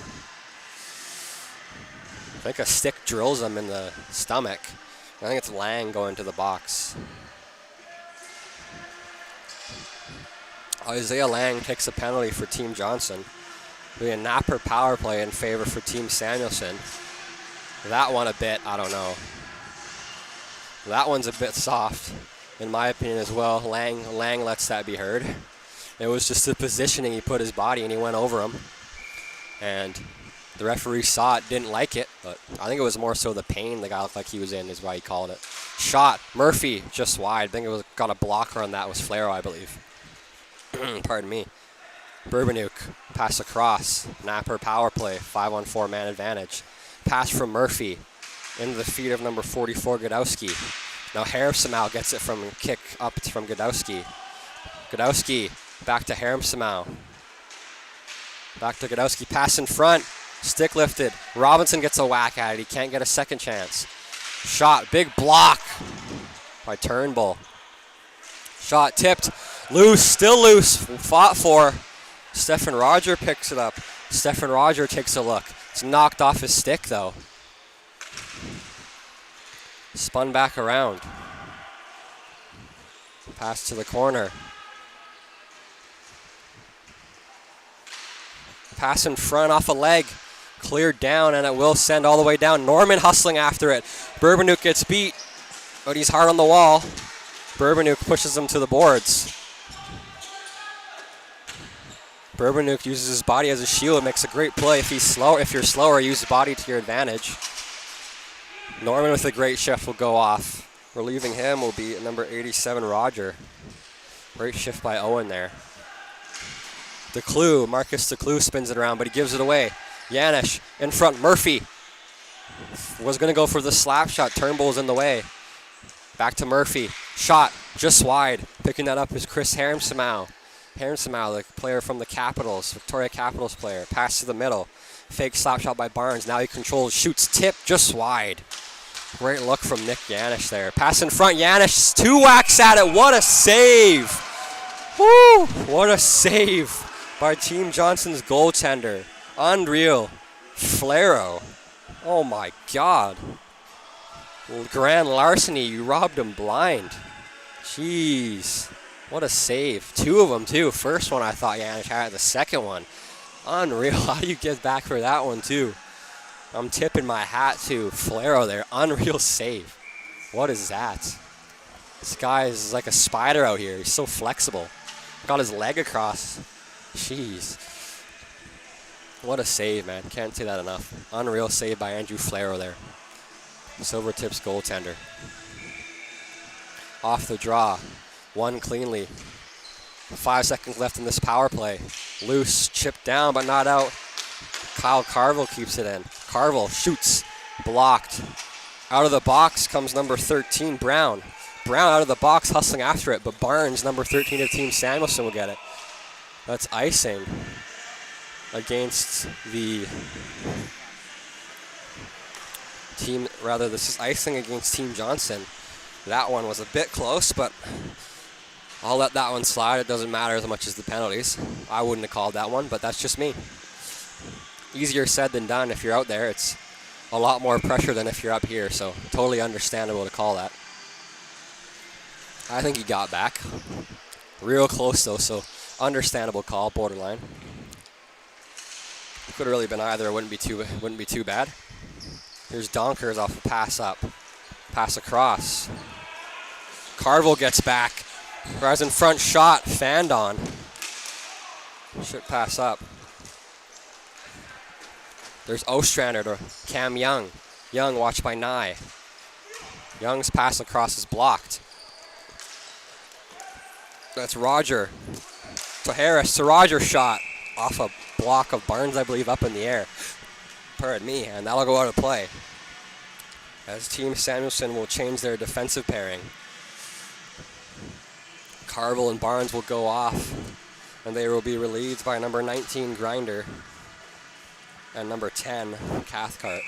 I think a stick drills him in the stomach. I think it's Lang going to the box. Isaiah Lang takes a penalty for Team Johnson. Be a napper power play in favor for Team Samuelson. That one a bit, I don't know. That one's a bit soft, in my opinion as well. Lang lets that be heard. It was just the positioning. He put his body and he went over him. And the referee saw it, didn't like it, but I think it was more so the pain the guy looked like he was in is why he called it. Shot, Murphy, just wide. I think it was got a blocker on that was Flero, I believe. Pardon me. Burbanuk, pass across. Napper power play, 5-on-4 man advantage. Pass from Murphy into the feet of number 44, Godowski. Now Harrismau gets it from kick up from Godowski. Godowski back to Harrismau. Back to Godowski, pass in front. Stick lifted. Robinson gets a whack at it. He can't get a second chance. Shot, big block by Turnbull. Shot tipped. Loose, still loose. Fought for. Stefan Roger picks it up. Stefan Roger takes a look. It's knocked off his stick, though. Spun back around. Pass to the corner. Pass in front off a leg. Cleared down, and it will send all the way down. Norman hustling after it. Burbanuk gets beat, but he's hard on the wall. Burbanuk pushes him to the boards. Burbanuk uses his body as a shield, makes a great play. If you're slower, use the body to your advantage. Norman with a great shift will go off. Relieving him will be number 87, Roger. Great shift by Owen there. Marcus DeClue spins it around, but he gives it away. Yanish in front, Murphy was going to go for the slap shot. Turnbull's in the way. Back to Murphy. Shot just wide. Picking that up is Chris Harrismau. Harrismau, the player from the Capitals, Victoria Capitals player. Pass to the middle. Fake slap shot by Barnes. Now he controls, shoots tip just wide. Great look from Nick Yanish there. Pass in front, Yanish, 2 whacks at it. What a save. Woo! What a save by Team Johnson's goaltender. Unreal. Flero. Oh my God. Grand larceny, you robbed him blind. Jeez. What a save. 2 of them too. First one I thought Yanish had. The second one. Unreal. How do you get back for that one too? I'm tipping my hat to Flero there. Unreal save. What is that? This guy is like a spider out here. He's so flexible. Got his leg across. Jeez. What a save, man. Can't say that enough. Unreal save by Andrew Flero there. Silvertips goaltender. Off the draw. Won cleanly. 5 seconds left in this power play. Loose, chipped down, but not out. Kyle Carville keeps it in. Carville shoots. Blocked. Out of the box comes number 13, Brown. Brown out of the box hustling after it, but Barnes, number 13 of Team Samuelson, will get it. That's icing against the team, rather this is icing against Team Johnson. That one was a bit close, but I'll let that one slide. It doesn't matter as much as the penalties. I wouldn't have called that one, but that's just me. Easier said than done. If you're out there, it's a lot more pressure than if you're up here, so totally understandable to call that. I think he got back. Real close though, so understandable call, borderline. Could have really been either. It wouldn't be too bad. Here's Donkers off a pass up, pass across. Carville gets back. Rise in front shot, fanned on. Should pass up. There's Ostrander to Cam Young. Young watched by Nye. Young's pass across is blocked. That's Roger to Harris. To Roger shot off a block of Barnes, I believe, up in the air. Pardon me, and that'll go out of play. As Team Samuelson will change their defensive pairing. Carville and Barnes will go off, and they will be relieved by number 19, Grinder, and number 10, Cathcart.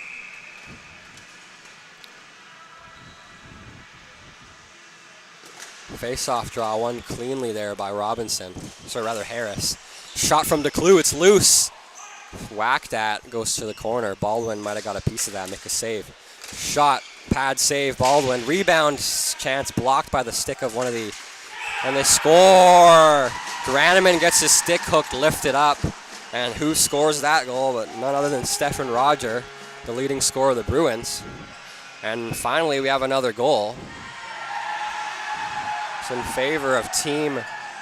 Face-off draw won cleanly there by Robinson. Sorry, rather Harris. Shot from DeClue, it's loose. Whacked at, goes to the corner. Baldwin might have got a piece of that, make a save. Shot, pad save, Baldwin. Rebound chance blocked by the stick of one of the... And they score! Graneman gets his stick hooked, lifted up. And who scores that goal but none other than Stephen Roger, the leading scorer of the Bruins. And finally, we have another goal. It's in favor of Team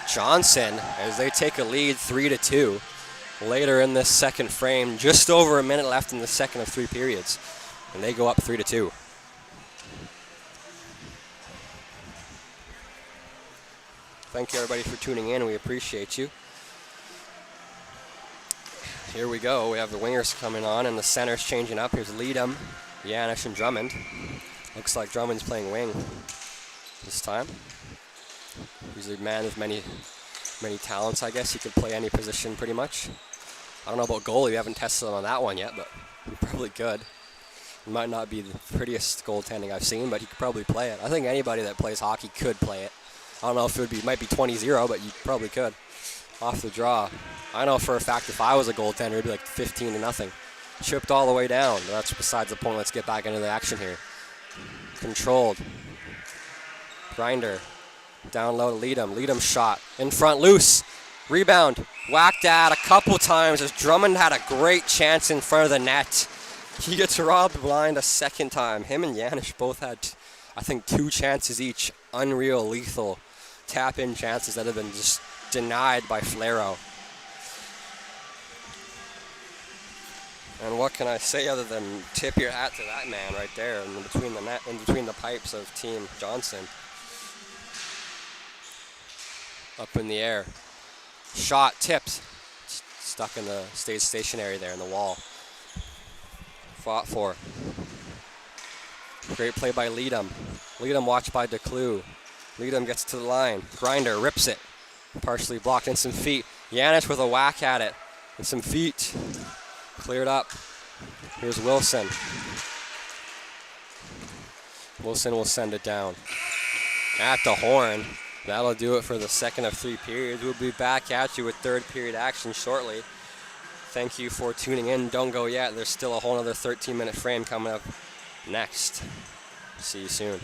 Johnson as they take a lead 3-2 later in this second frame. Just over a minute left in the second of 3 periods. And they go up 3-2. Thank you everybody for tuning in. We appreciate you. Here we go. We have the wingers coming on and the centers changing up. Here's Leadham, Yanish, and Drummond. Looks like Drummond's playing wing this time. He's a man with many talents, I guess. He could play any position pretty much. I don't know about goalie. We haven't tested him on that one yet, but he probably could. It might not be the prettiest goaltending I've seen, but he could probably play it. I think anybody that plays hockey could play it. I don't know if it might be 20-0, but you probably could. Off the draw. I know for a fact if I was a goaltender, it'd be like 15-0. Chipped all the way down. But that's besides the point. Let's get back into the action here. Controlled. Grinder. Down low to Leadham. Leadham shot. In front, loose. Rebound. Whacked at a couple times as Drummond had a great chance in front of the net. He gets robbed blind a second time. Him and Yanish both had, I think, 2 chances each. Unreal, lethal tap-in chances that have been just denied by Flero. And what can I say other than tip your hat to that man right there in between the net, in between the pipes of Team Johnson. Up in the air. Shot, tipped. Stuck in the, stayed stationary there in the wall. Fought for. Great play by Leadham. Leadham watched by DeClue. Leadham gets to the line. Grinder rips it. Partially blocked in some feet. Yanish with a whack at it. And some feet. Cleared up. Here's Wilson. Wilson will send it down. At the horn. That'll do it for the second of 3 periods. We'll be back at you with third period action shortly. Thank you for tuning in. Don't go yet. There's still a whole other 13-minute frame coming up next. See you soon.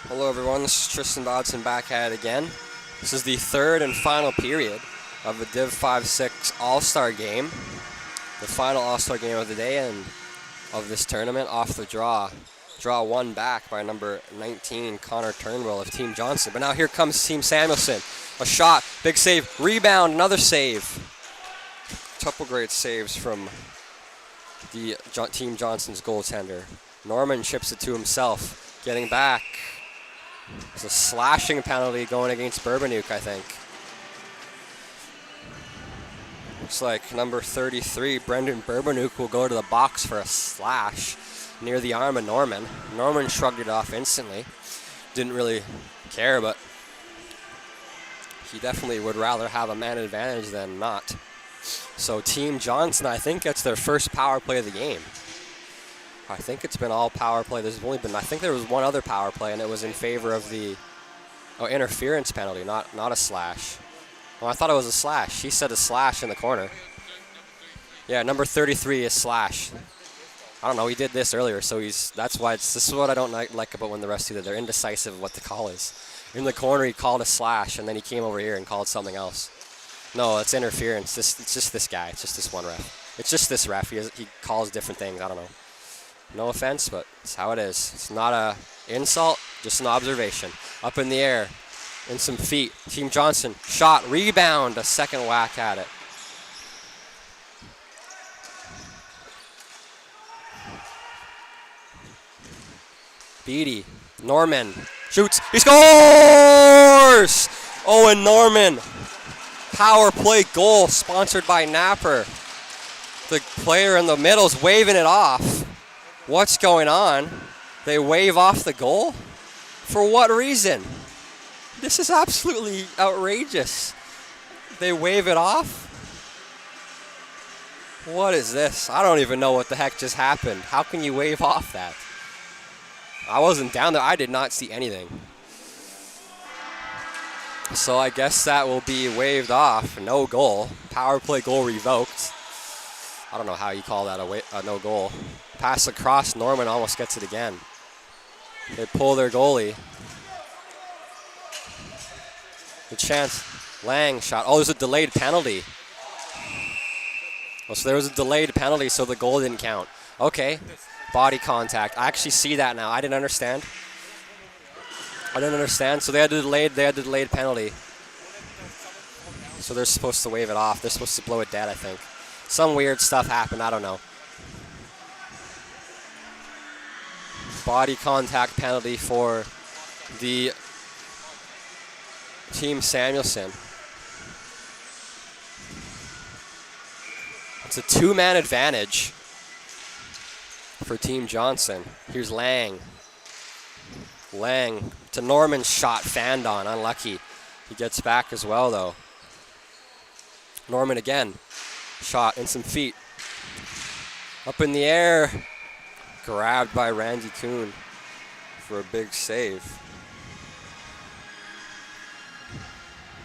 Hello everyone, this is Tristan Dodson back at it again. This is the third and final period of the Div 5-6 All-Star game. The final All-Star game of the day and of this tournament off the draw. Draw one back by number 19, Connor Turnbull of Team Johnson. But now here comes Team Samuelson. A shot, big save, rebound, another save. Couple great saves from the Team Johnson's goaltender. Norman chips it to himself, getting back. It's a slashing penalty going against Bourbonuk, I think. Looks like number 33, Brendan Bourbonuk, will go to the box for a slash near the arm of Norman. Norman shrugged it off instantly. Didn't really care, but he definitely would rather have a man advantage than not. So Team Johnson, I think, gets their first power play of the game. I think it's been all power play. There's only been, I think there was one other power play, and it was in favor of the interference penalty, not a slash. Well, I thought it was a slash. He said a slash in the corner. Yeah, number 33 is slash. I don't know. He did this earlier, so that's why this is what I don't like about when the rest do that. They're indecisive of what the call is. In the corner, he called a slash, and then he came over here and called something else. No, it's interference. It's just this guy. It's just this one ref. It's just this ref. He calls different things. I don't know. No offense, but it's how it is. It's not a insult, just an observation. Up in the air, in some feet. Team Johnson, shot, rebound, a second whack at it. Beatty, Norman, shoots, he scores! Owen Norman, power play goal sponsored by Napper. The player in the middle is waving it off. What's going on? They wave off the goal? For what reason? This is absolutely outrageous. They wave it off? What is this? I don't even know what the heck just happened. How can you wave off that? I wasn't down there. I did not see anything. So I guess that will be waved off. No goal. Power play goal revoked. I don't know how you call that a no goal. Pass across, Norman almost gets it again. They pull their goalie. The chance, Lang shot. Oh, there's a delayed penalty. Oh, so there was a delayed penalty, so the goal didn't count. Okay, body contact. I actually see that now. I didn't understand. So they had the delayed penalty. So they're supposed to wave it off. They're supposed to blow it dead, I think. Some weird stuff happened, I don't know. Body contact penalty for the Team Samuelson. It's a two-man advantage for Team Johnson. Here's Lang. Lang to Norman's shot, fanned on, unlucky. He gets back as well, though. Norman again. Shot in some feet. Up in the air. Grabbed by Randy Kuhn for a big save.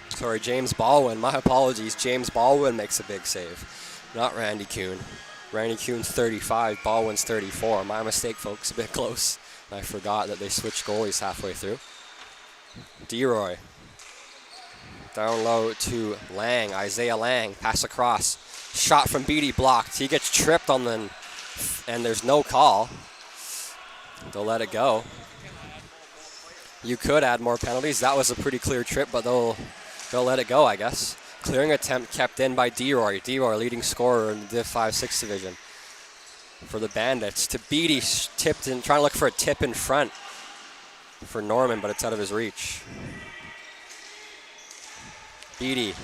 Sorry, James Baldwin. My apologies. James Baldwin makes a big save. Not Randy Kuhn. Randy Kuhn's 35. Baldwin's 34. My mistake, folks. A bit close. I forgot that they switched goalies halfway through. DeRoy. Down low to Lang. Isaiah Lang. Pass across. Shot from Beatty blocked. He gets tripped on the... and there's no call. They'll let it go. You could add more penalties. That was a pretty clear trip, but they'll let it go, I guess. Clearing attempt kept in by DeRoy. DeRoy, leading scorer in the Div 5-6 division for the Bandits. To Beatty, tipped in, trying to look for a tip in front for Norman, but it's out of his reach. Beatty.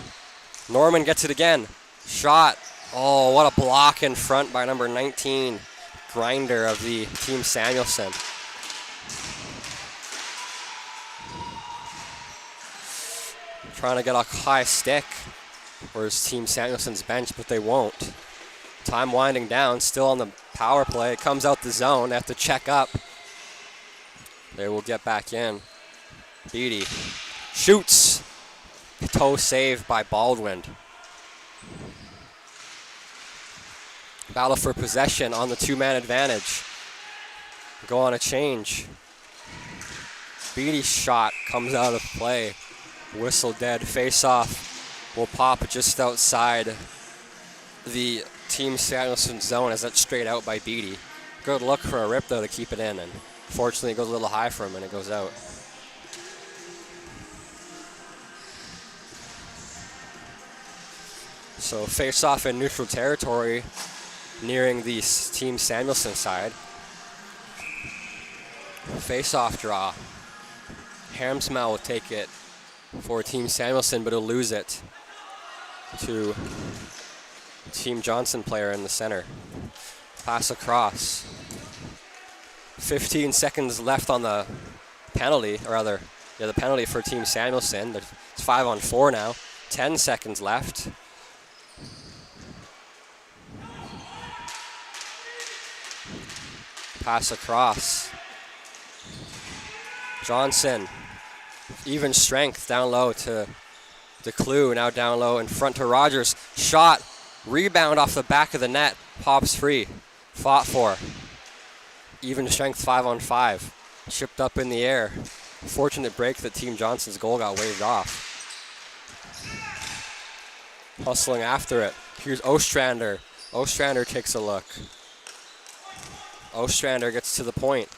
Norman gets it again. Shot. Oh, what a block in front by number 19, Grinder of the Team Samuelson. Trying to get a high stick. Where's Team Samuelson's bench, but they won't. Time winding down, still on the power play. It comes out the zone. They have to check up. They will get back in. Beatty shoots. Toe saved by Baldwin. Battle for possession on the two-man advantage. Go on a change. Beatty's shot comes out of play. Whistle dead. Face-off will pop just outside the Team Samuelson zone as that's straight out by Beatty. Good look for a rip, though, to keep it in. And fortunately, it goes a little high for him, and it goes out. So face-off in neutral territory, nearing the Team Samuelson side. Face-off draw. Hamsmau will take it for Team Samuelson, but he'll lose it to Team Johnson player in the center. Pass across. 15 seconds left on the penalty, or rather, the penalty for Team Samuelson. It's 5-on-4 now. 10 seconds left. Pass across. Johnson, even strength down low to DeClue, now down low in front to Rogers. Shot, rebound off the back of the net, pops free, fought for. Even strength 5-on-5, chipped up in the air. Fortunate break that Team Johnson's goal got waved off. Hustling after it. Here's Ostrander. Ostrander takes a look. Ostrander gets to the point.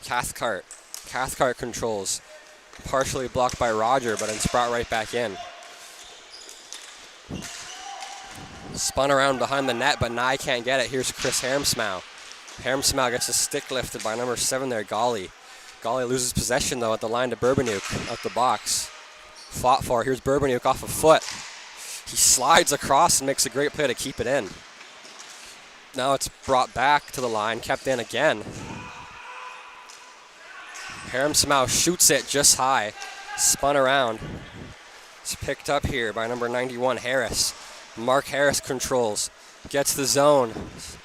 Cathcart. Cathcart controls. Partially blocked by Roger, but it's brought right back in. Spun around behind the net, but Nye can't get it. Here's Chris Hamsmau. Hamsmau gets a stick lifted by number 7 there, Golly. Golly loses possession, though, at the line to Burbanuk, out the box. Fought for. Here's Burbanuk off a foot. He slides across and makes a great play to keep it in. Now it's brought back to the line, kept in again. Hamsmau shoots it just high, spun around. It's picked up here by number 91, Harris. Mark Harris controls, gets the zone,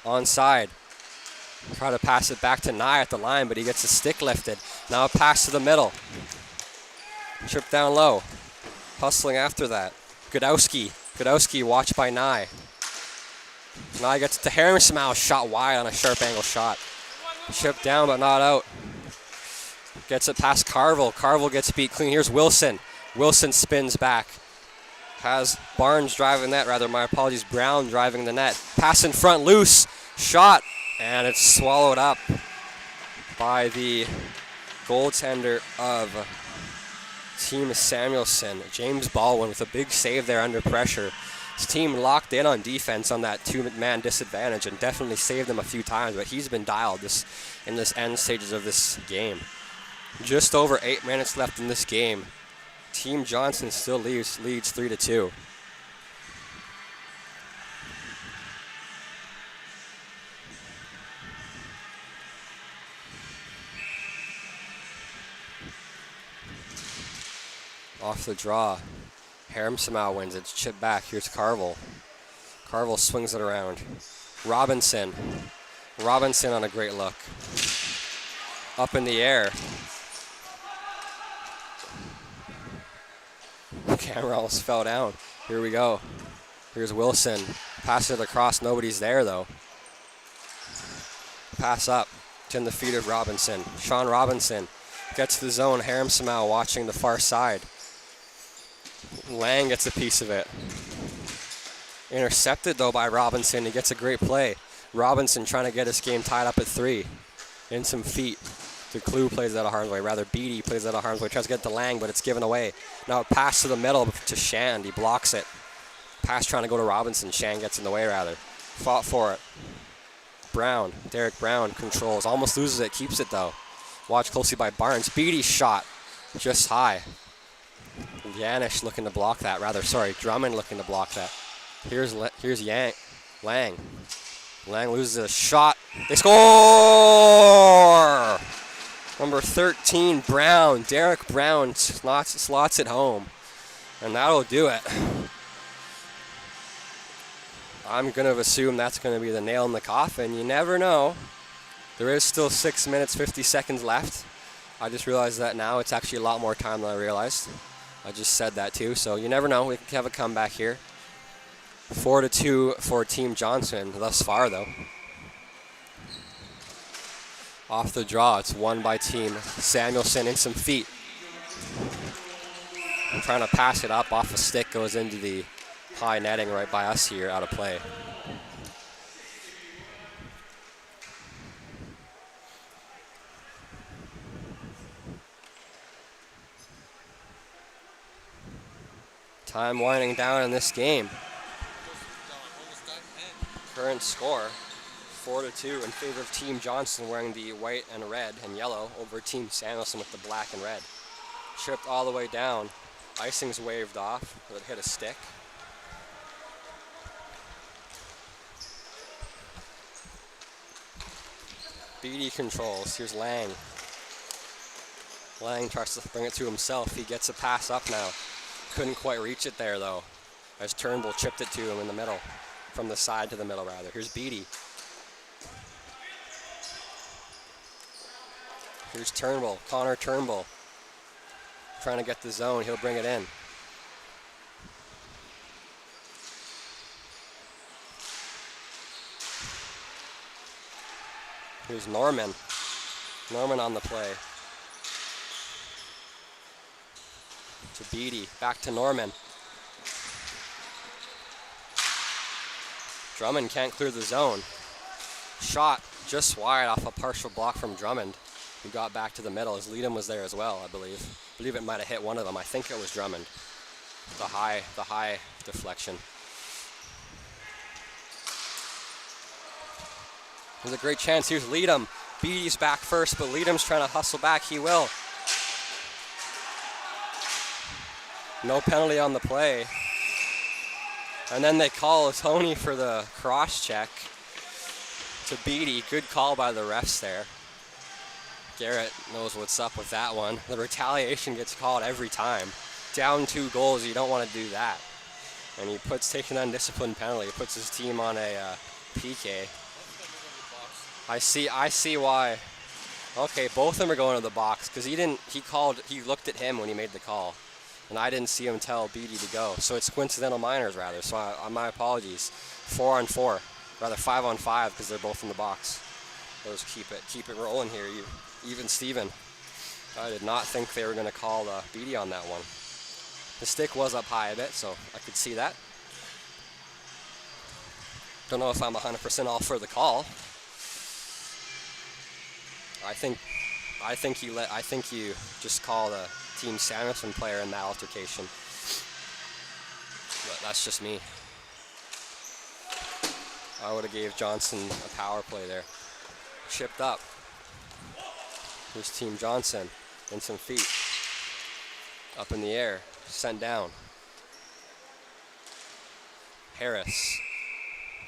onside. Try to pass it back to Nye at the line, but he gets the stick lifted. Now a pass to the middle. Trip down low, hustling after that. Godowski watched by Nye. Nye gets it to Hamsmau, shot wide on a sharp angle shot. Chipped down but not out. Gets it past Carville. Carville gets beat clean. Here's Wilson. Wilson spins back. Has Barnes driving that, Brown driving the net. Pass in front, loose. Shot, and it's swallowed up by the goaltender of Team Samuelson. James Baldwin with a big save there under pressure. His team locked in on defense on that two-man disadvantage and definitely saved them a few times, but he's been dialed in this end stages of this game. Just over 8 minutes left in this game. Team Johnson still leads 3-2. Off the draw. Hamsmau wins it. Chip back. Here's Carville. Carville swings it around. Robinson. Robinson on a great look. Up in the air. Camera almost fell down. Here we go. Here's Wilson. Pass it across. Nobody's there, though. Pass up. It's in the feet of Robinson. Sean Robinson gets the zone. Hamsmau watching the far side. Lang gets a piece of it. Intercepted, though, by Robinson. He gets a great play. Robinson trying to get his game tied up at 3. In some feet. DeClue plays out of harm's way. Rather, Beatty plays out of harm's way. Tries to get to Lang, but it's given away. Now a pass to the middle to Shand. He blocks it. Pass trying to go to Robinson. Shand gets in the way, rather. Fought for it. Brown. Derek Brown controls. Almost loses it. Keeps it, though. Watched closely by Barnes. Beatty's shot. Just high. Yanish looking to block that. Drummond looking to block that. Here's Lang. Lang loses a shot. They score! Number 13, Brown. Derek Brown slots it home. And that'll do it. I'm going to assume that's going to be the nail in the coffin. You never know. There is still 6 minutes, 50 seconds left. I just realized that now. It's actually a lot more time than I realized. I just said that too. So you never know. We can have a comeback here. 4-2 for Team Johnson thus far, though. Off the draw, it's won by Team Samuelson in some feet. I'm trying to pass it up off a stick, goes into the high netting right by us here, out of play. Time winding down in this game. Current score, 4-2 in favor of Team Johnson, wearing the white and red and yellow, over Team Samuelson with the black and red. Tripped all the way down. Icing's waved off, but it hit a stick. Beatty controls. Here's Lang. Lang tries to bring it to himself. He gets a pass up now. Couldn't quite reach it there, though, as Turnbull chipped it to him in the middle. From the side to the middle, rather. Here's Beatty. Here's Turnbull. Connor Turnbull. Trying to get the zone. He'll bring it in. Here's Norman. Norman on the play. To Beatty. Back to Norman. Drummond can't clear the zone. Shot just wide off a partial block from Drummond, who got back to the middle, as Leadham was there as well, I believe. I believe it might have hit one of them. I think it was Drummond. The high deflection. There's a great chance. Here's Leadham. Beatty's back first, but Leadham's trying to hustle back. He will. No penalty on the play. And then they call Tony for the cross check to Beatty. Good call by the refs there. Garrett knows what's up with that one. The retaliation gets called every time. Down 2 goals, you don't want to do that. And he taking an undisciplined penalty. He puts his team on a PK. I see why. Okay, both of them are going to the box because he looked at him when he made the call. And I didn't see him tell Beatty to go. So it's coincidental minors, rather. So my apologies. 4-on-4. Rather 5-on-5 because they're both in the box. Those keep it rolling here. Even Steven. I did not think they were going to call Beatty on that one. The stick was up high a bit, so I could see that. Don't know if I'm 100% all for the call. I think you just call the Team Samuelson player in that altercation. But that's just me. I would have gave Johnson a power play there. Chipped up. Here's Team Johnson. In some feet. Up in the air. Sent down. Harris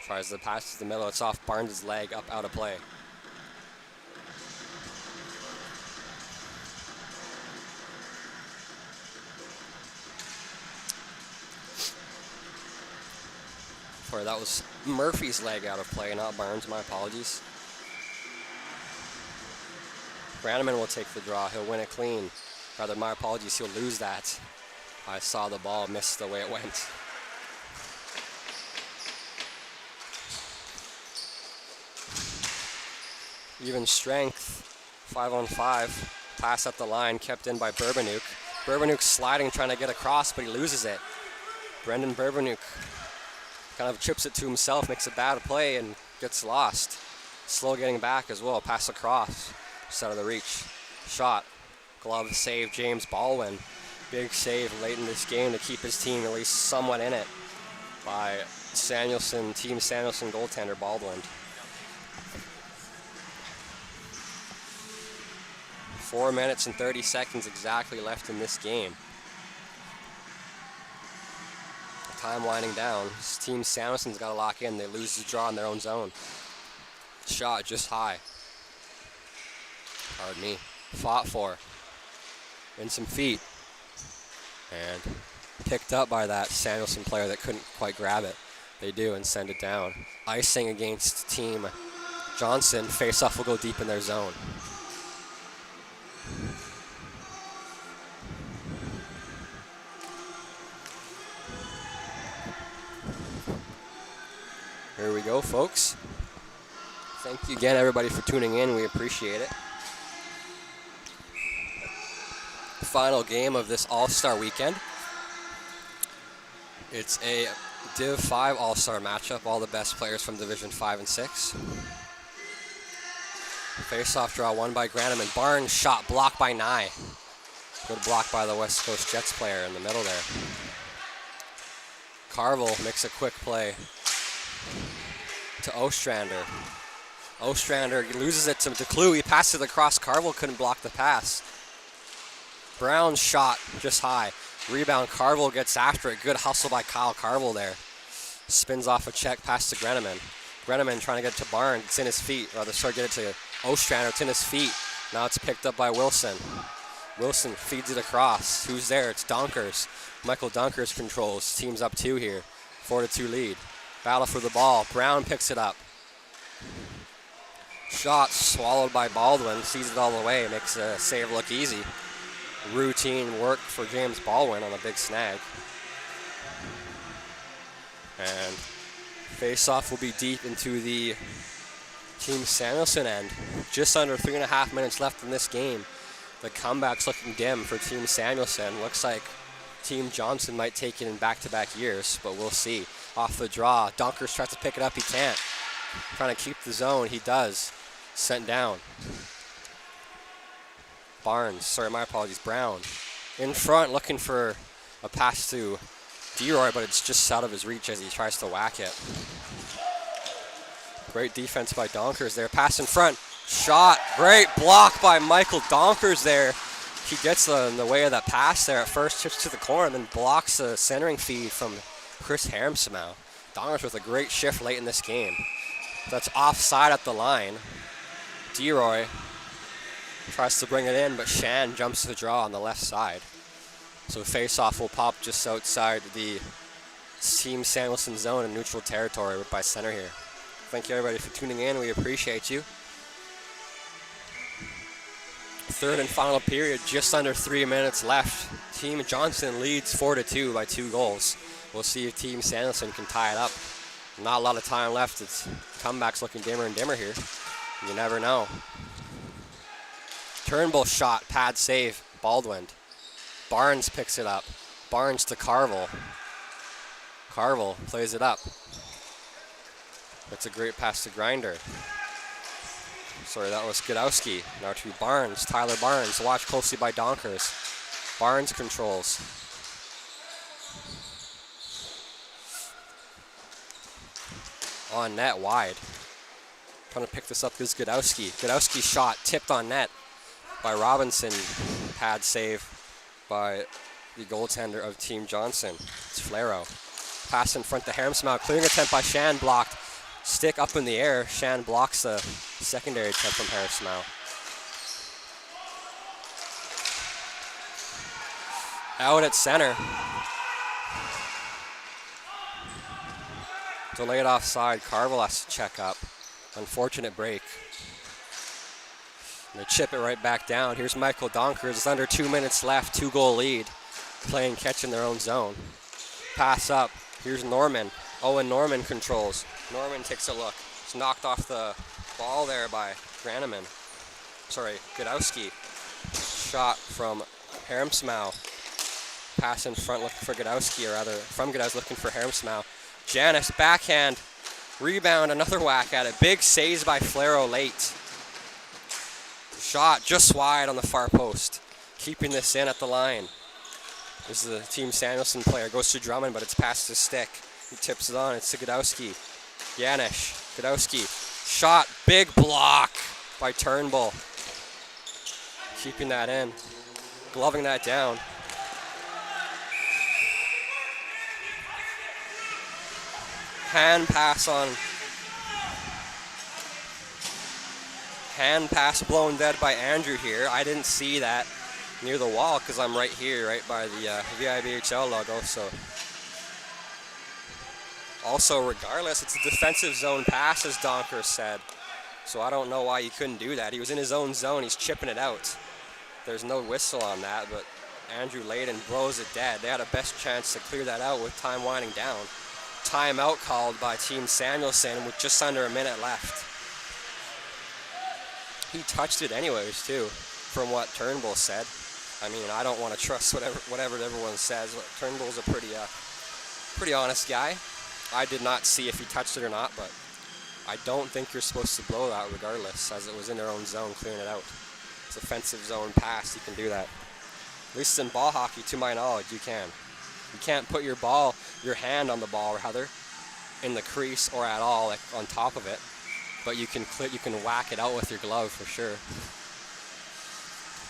tries to pass to the middle. It's off Barnes' leg, up out of play. That was Murphy's leg out of play, not Barnes. My apologies. Brannaman will take the draw. He'll win it clean. Rather, my apologies, he'll lose that. I saw the ball miss the way it went. Even strength, 5-on-5. Pass up the line, kept in by Burbanuk. Burbanuk sliding, trying to get across, but he loses it. Brendan Burbanuk kind of chips it to himself, makes a bad play, and gets lost. Slow getting back as well. Pass across, just out of the reach. Shot, glove save, James Baldwin. Big save late in this game to keep his team at least somewhat in it by Team Samuelson goaltender Baldwin. 4 minutes and 30 seconds exactly left in this game. Time winding down. Team Samuelson's got to lock in. They lose the draw in their own zone. Shot just high. Pardon me. Fought for. In some feet. And picked up by that Samuelson player that couldn't quite grab it. They do and send it down. Icing against Team Johnson. Face-off will go deep in their zone. Here we go, folks. Thank you again, everybody, for tuning in. We appreciate it. Final game of this All-Star weekend. It's a Div 5 All-Star matchup, all the best players from Division 5 and 6. Face-off draw won by Grantham, and Barnes shot blocked by Nye. Good block by the West Coast Jets player in the middle there. Carville makes a quick play to Ostrander. Ostrander loses it to DeClue. He passes it across. Carville couldn't block the pass. Brown's shot just high. Rebound, Carville gets after it. Good hustle by Kyle Carville there. Spins off a check pass to Greneman. Greneman trying to get it to Barnes. It's in his feet. Rather, sorry, get it to Ostrander. It's in his feet. Now it's picked up by Wilson. Wilson feeds it across. Who's there? It's Donkers. Michael Donkers controls. Team's up 2 here. 4-2 lead. Battle for the ball. Brown picks it up. Shot swallowed by Baldwin. Sees it all the way. Makes a save look easy. Routine work for James Baldwin on a big snag. And face-off will be deep into the Team Samuelson end. Just under 3.5 minutes left in this game. The comeback's looking dim for Team Samuelson. Looks like Team Johnson might take it in back-to-back years, but we'll see. Off the draw, Donkers tries to pick it up. He can't. Trying to keep the zone. He does. Sent down. Barnes, sorry, my apologies, Brown. In front, looking for a pass to DeRoy, but it's just out of his reach as he tries to whack it. Great defense by Donkers there. Pass in front. Shot. Great block by Michael Donkers there. He gets in the way of that pass there at first, chips to the corner, and then blocks a centering feed from Chris Harmsmow. Donkers with a great shift late in this game. That's offside at the line. DeRoy tries to bring it in, but Shan jumps the draw on the left side. So face-off will pop just outside the Team Samuelson zone in neutral territory by center here. Thank you everybody for tuning in. We appreciate you. Third and final period, just under 3 minutes left. Team Johnson leads 4-2 by 2 goals. We'll see if Team Samuelson can tie it up. Not a lot of time left. It's comeback's looking dimmer and dimmer here. You never know. Turnbull shot, pad save, Baldwin. Barnes picks it up. Barnes to Carville. Carville plays it up. That's a great pass to Grinder. Sorry, that was Godowski. Now to Barnes, Tyler Barnes. Watched closely by Donkers. Barnes controls. On net, wide. Trying to pick this up is Godowski. Godowski shot, tipped on net by Robinson. Pad save by the goaltender of Team Johnson. It's Flero. Pass in front to Harmsmow. Clearing attempt by Shan, blocked. Stick up in the air. Shan blocks the secondary attempt from Harmsmow. Out at center. Delayed offside. Carville has to check up. Unfortunate break. And they chip it right back down. Here's Michael Donkers. It's under 2 minutes left. 2-goal lead. Playing catch in their own zone. Pass up. Here's Norman. Owen Norman controls. Norman takes a look. It's knocked off the ball there by Graneman. Sorry, Godowski. Shot from Harmsmow. Pass in front looking for Godowski, or rather from Godowski looking for Harmsmow. Janis, backhand. Rebound, another whack at it. Big saves by Flero late. Shot just wide on the far post. Keeping this in at the line. This is the Team Samuelson player. Goes to Drummond, but it's past his stick. He tips it on. It's to Godowski. Yanish. Godowski. Shot. Big block by Turnbull. Keeping that in. Gloving that down. Hand pass blown dead by Andrew here. I didn't see that near the wall because I'm right here, right by the VIBHL logo. So, also regardless, it's a defensive zone pass, as Donkers said. So I don't know why he couldn't do that. He was in his own zone. He's chipping it out. There's no whistle on that, but Andrew Layden blows it dead. They had a best chance to clear that out with time winding down. Timeout called by Team Samuelson with just under a minute left. He touched it anyways, too, from what Turnbull said. I mean, I don't want to trust whatever everyone says. Turnbull's a pretty Pretty honest guy. I did not see if he touched it or not, but I don't think you're supposed to blow that regardless, as it was in their own zone clearing it out. It's offensive zone pass, you can do that. At least in ball hockey, to my knowledge, you can. You can't put your hand on the ball rather, in the crease or at all, like on top of it. But you can whack it out with your glove for sure.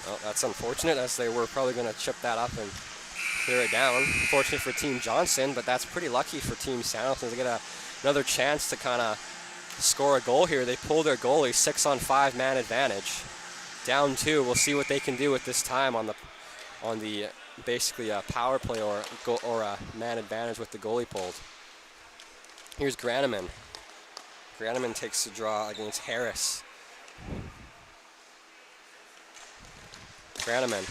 Well, that's unfortunate, as they were probably going to chip that up and clear it down. Unfortunate for Team Johnson, but that's pretty lucky for Team Samuelson to get another chance to kind of score a goal here. They pulled their goalie, 6-on-5 man advantage. Down 2. We'll see what they can do with this time on the basically a power play or a man advantage with the goalie pulled. Here's Graneman. Graneman takes the draw against Harris. Graneman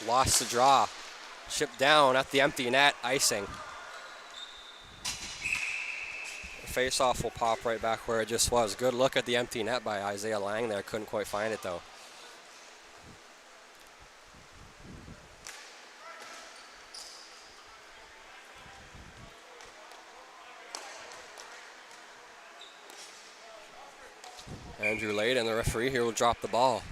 lost the draw. Chipped down at the empty net, icing. Face-off will pop right back where it just was. Good look at the empty net by Isaiah Lang there. Couldn't quite find it though. Andrew Layden, the referee here, will drop the ball.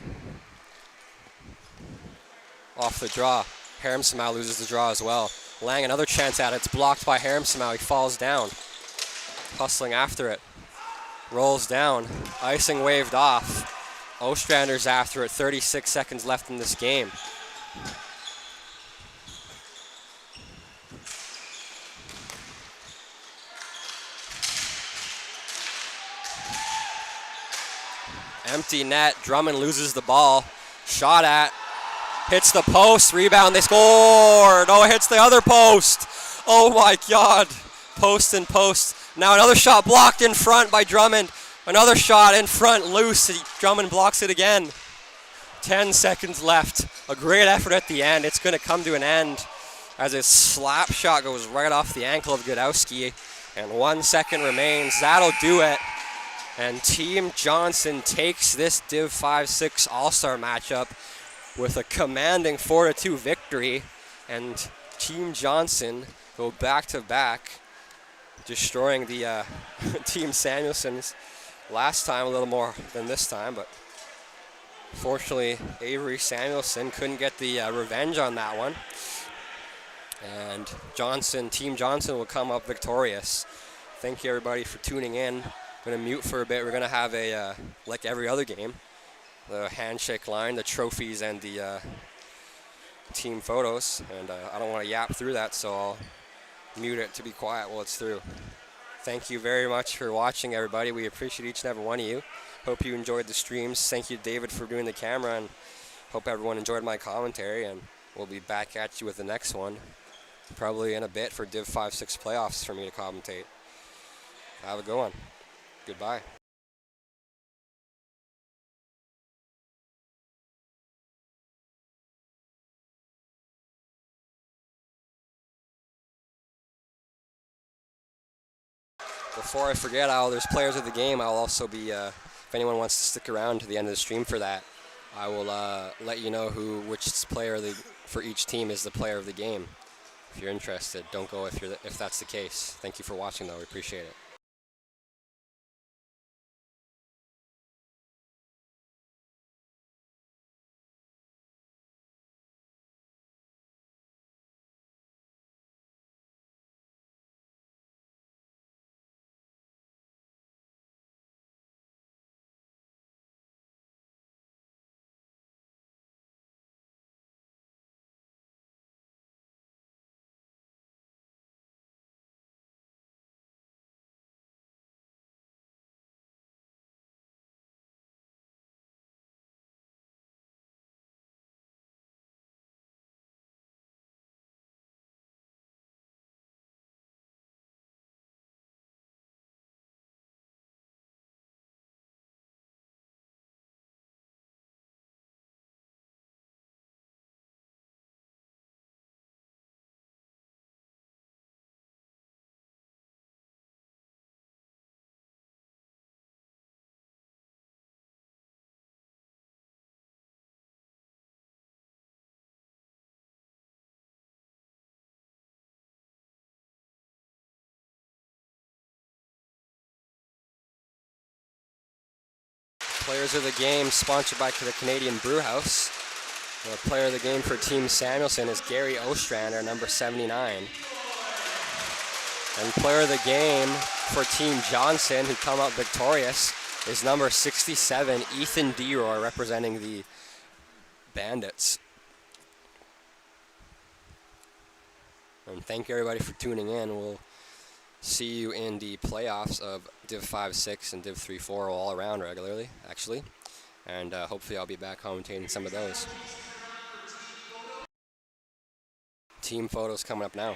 Off the draw. Haramsmau loses the draw as well. Lang, another chance at it. It's blocked by Haramsmau. He falls down. Hustling after it. Rolls down. Icing waved off. Ostrander's after it. 36 seconds left in this game. Empty net. Drummond loses the ball. Shot at. Hits the post. Rebound. They scored. Oh, it hits the other post. Oh my God. Post and post. Now another shot blocked in front by Drummond. Another shot in front, loose. Drummond blocks it again. 10 seconds left. A great effort at the end. It's going to come to an end as a slap shot goes right off the ankle of Godowski. And 1 second remains. That'll do it. And Team Johnson takes this Div 5-6 All-Star matchup with a commanding 4-2 victory. And Team Johnson go back-to-back, destroying the Team Samuelson's last time a little more than this time, but fortunately Avery Samuelson couldn't get the revenge on that one. And Team Johnson will come up victorious. Thank you everybody for tuning in. I'm going to mute for a bit. We're going to have a, like every other game, the handshake line, the trophies, and the team photos. And I don't want to yap through that, so I'll mute it to be quiet while it's through. Thank you very much for watching, everybody. We appreciate each and every one of you. Hope you enjoyed the streams. Thank you, David, for doing the camera, and hope everyone enjoyed my commentary. And we'll be back at you with the next one, probably in a bit, for Div 5-6 playoffs for me to commentate. Have a good one. Goodbye. Before I forget, there's players of the game. I'll also be, if anyone wants to stick around to the end of the stream for that, I will let you know which player for each team is the player of the game. If you're interested, don't go if that's the case. Thank you for watching, though. We appreciate it. Players of the game sponsored by the Canadian Brew House. The player of the game for Team Samuelson is Gary Ostrander, number 79. And player of the game for Team Johnson, who come out victorious, is number 67, Ethan DeRoy, representing the Bandits. And thank you everybody for tuning in. We'll see you in the playoffs of Div 5-6 and Div 3-4 all around regularly, actually. And hopefully I'll be back commentating some of those. Team photos coming up now.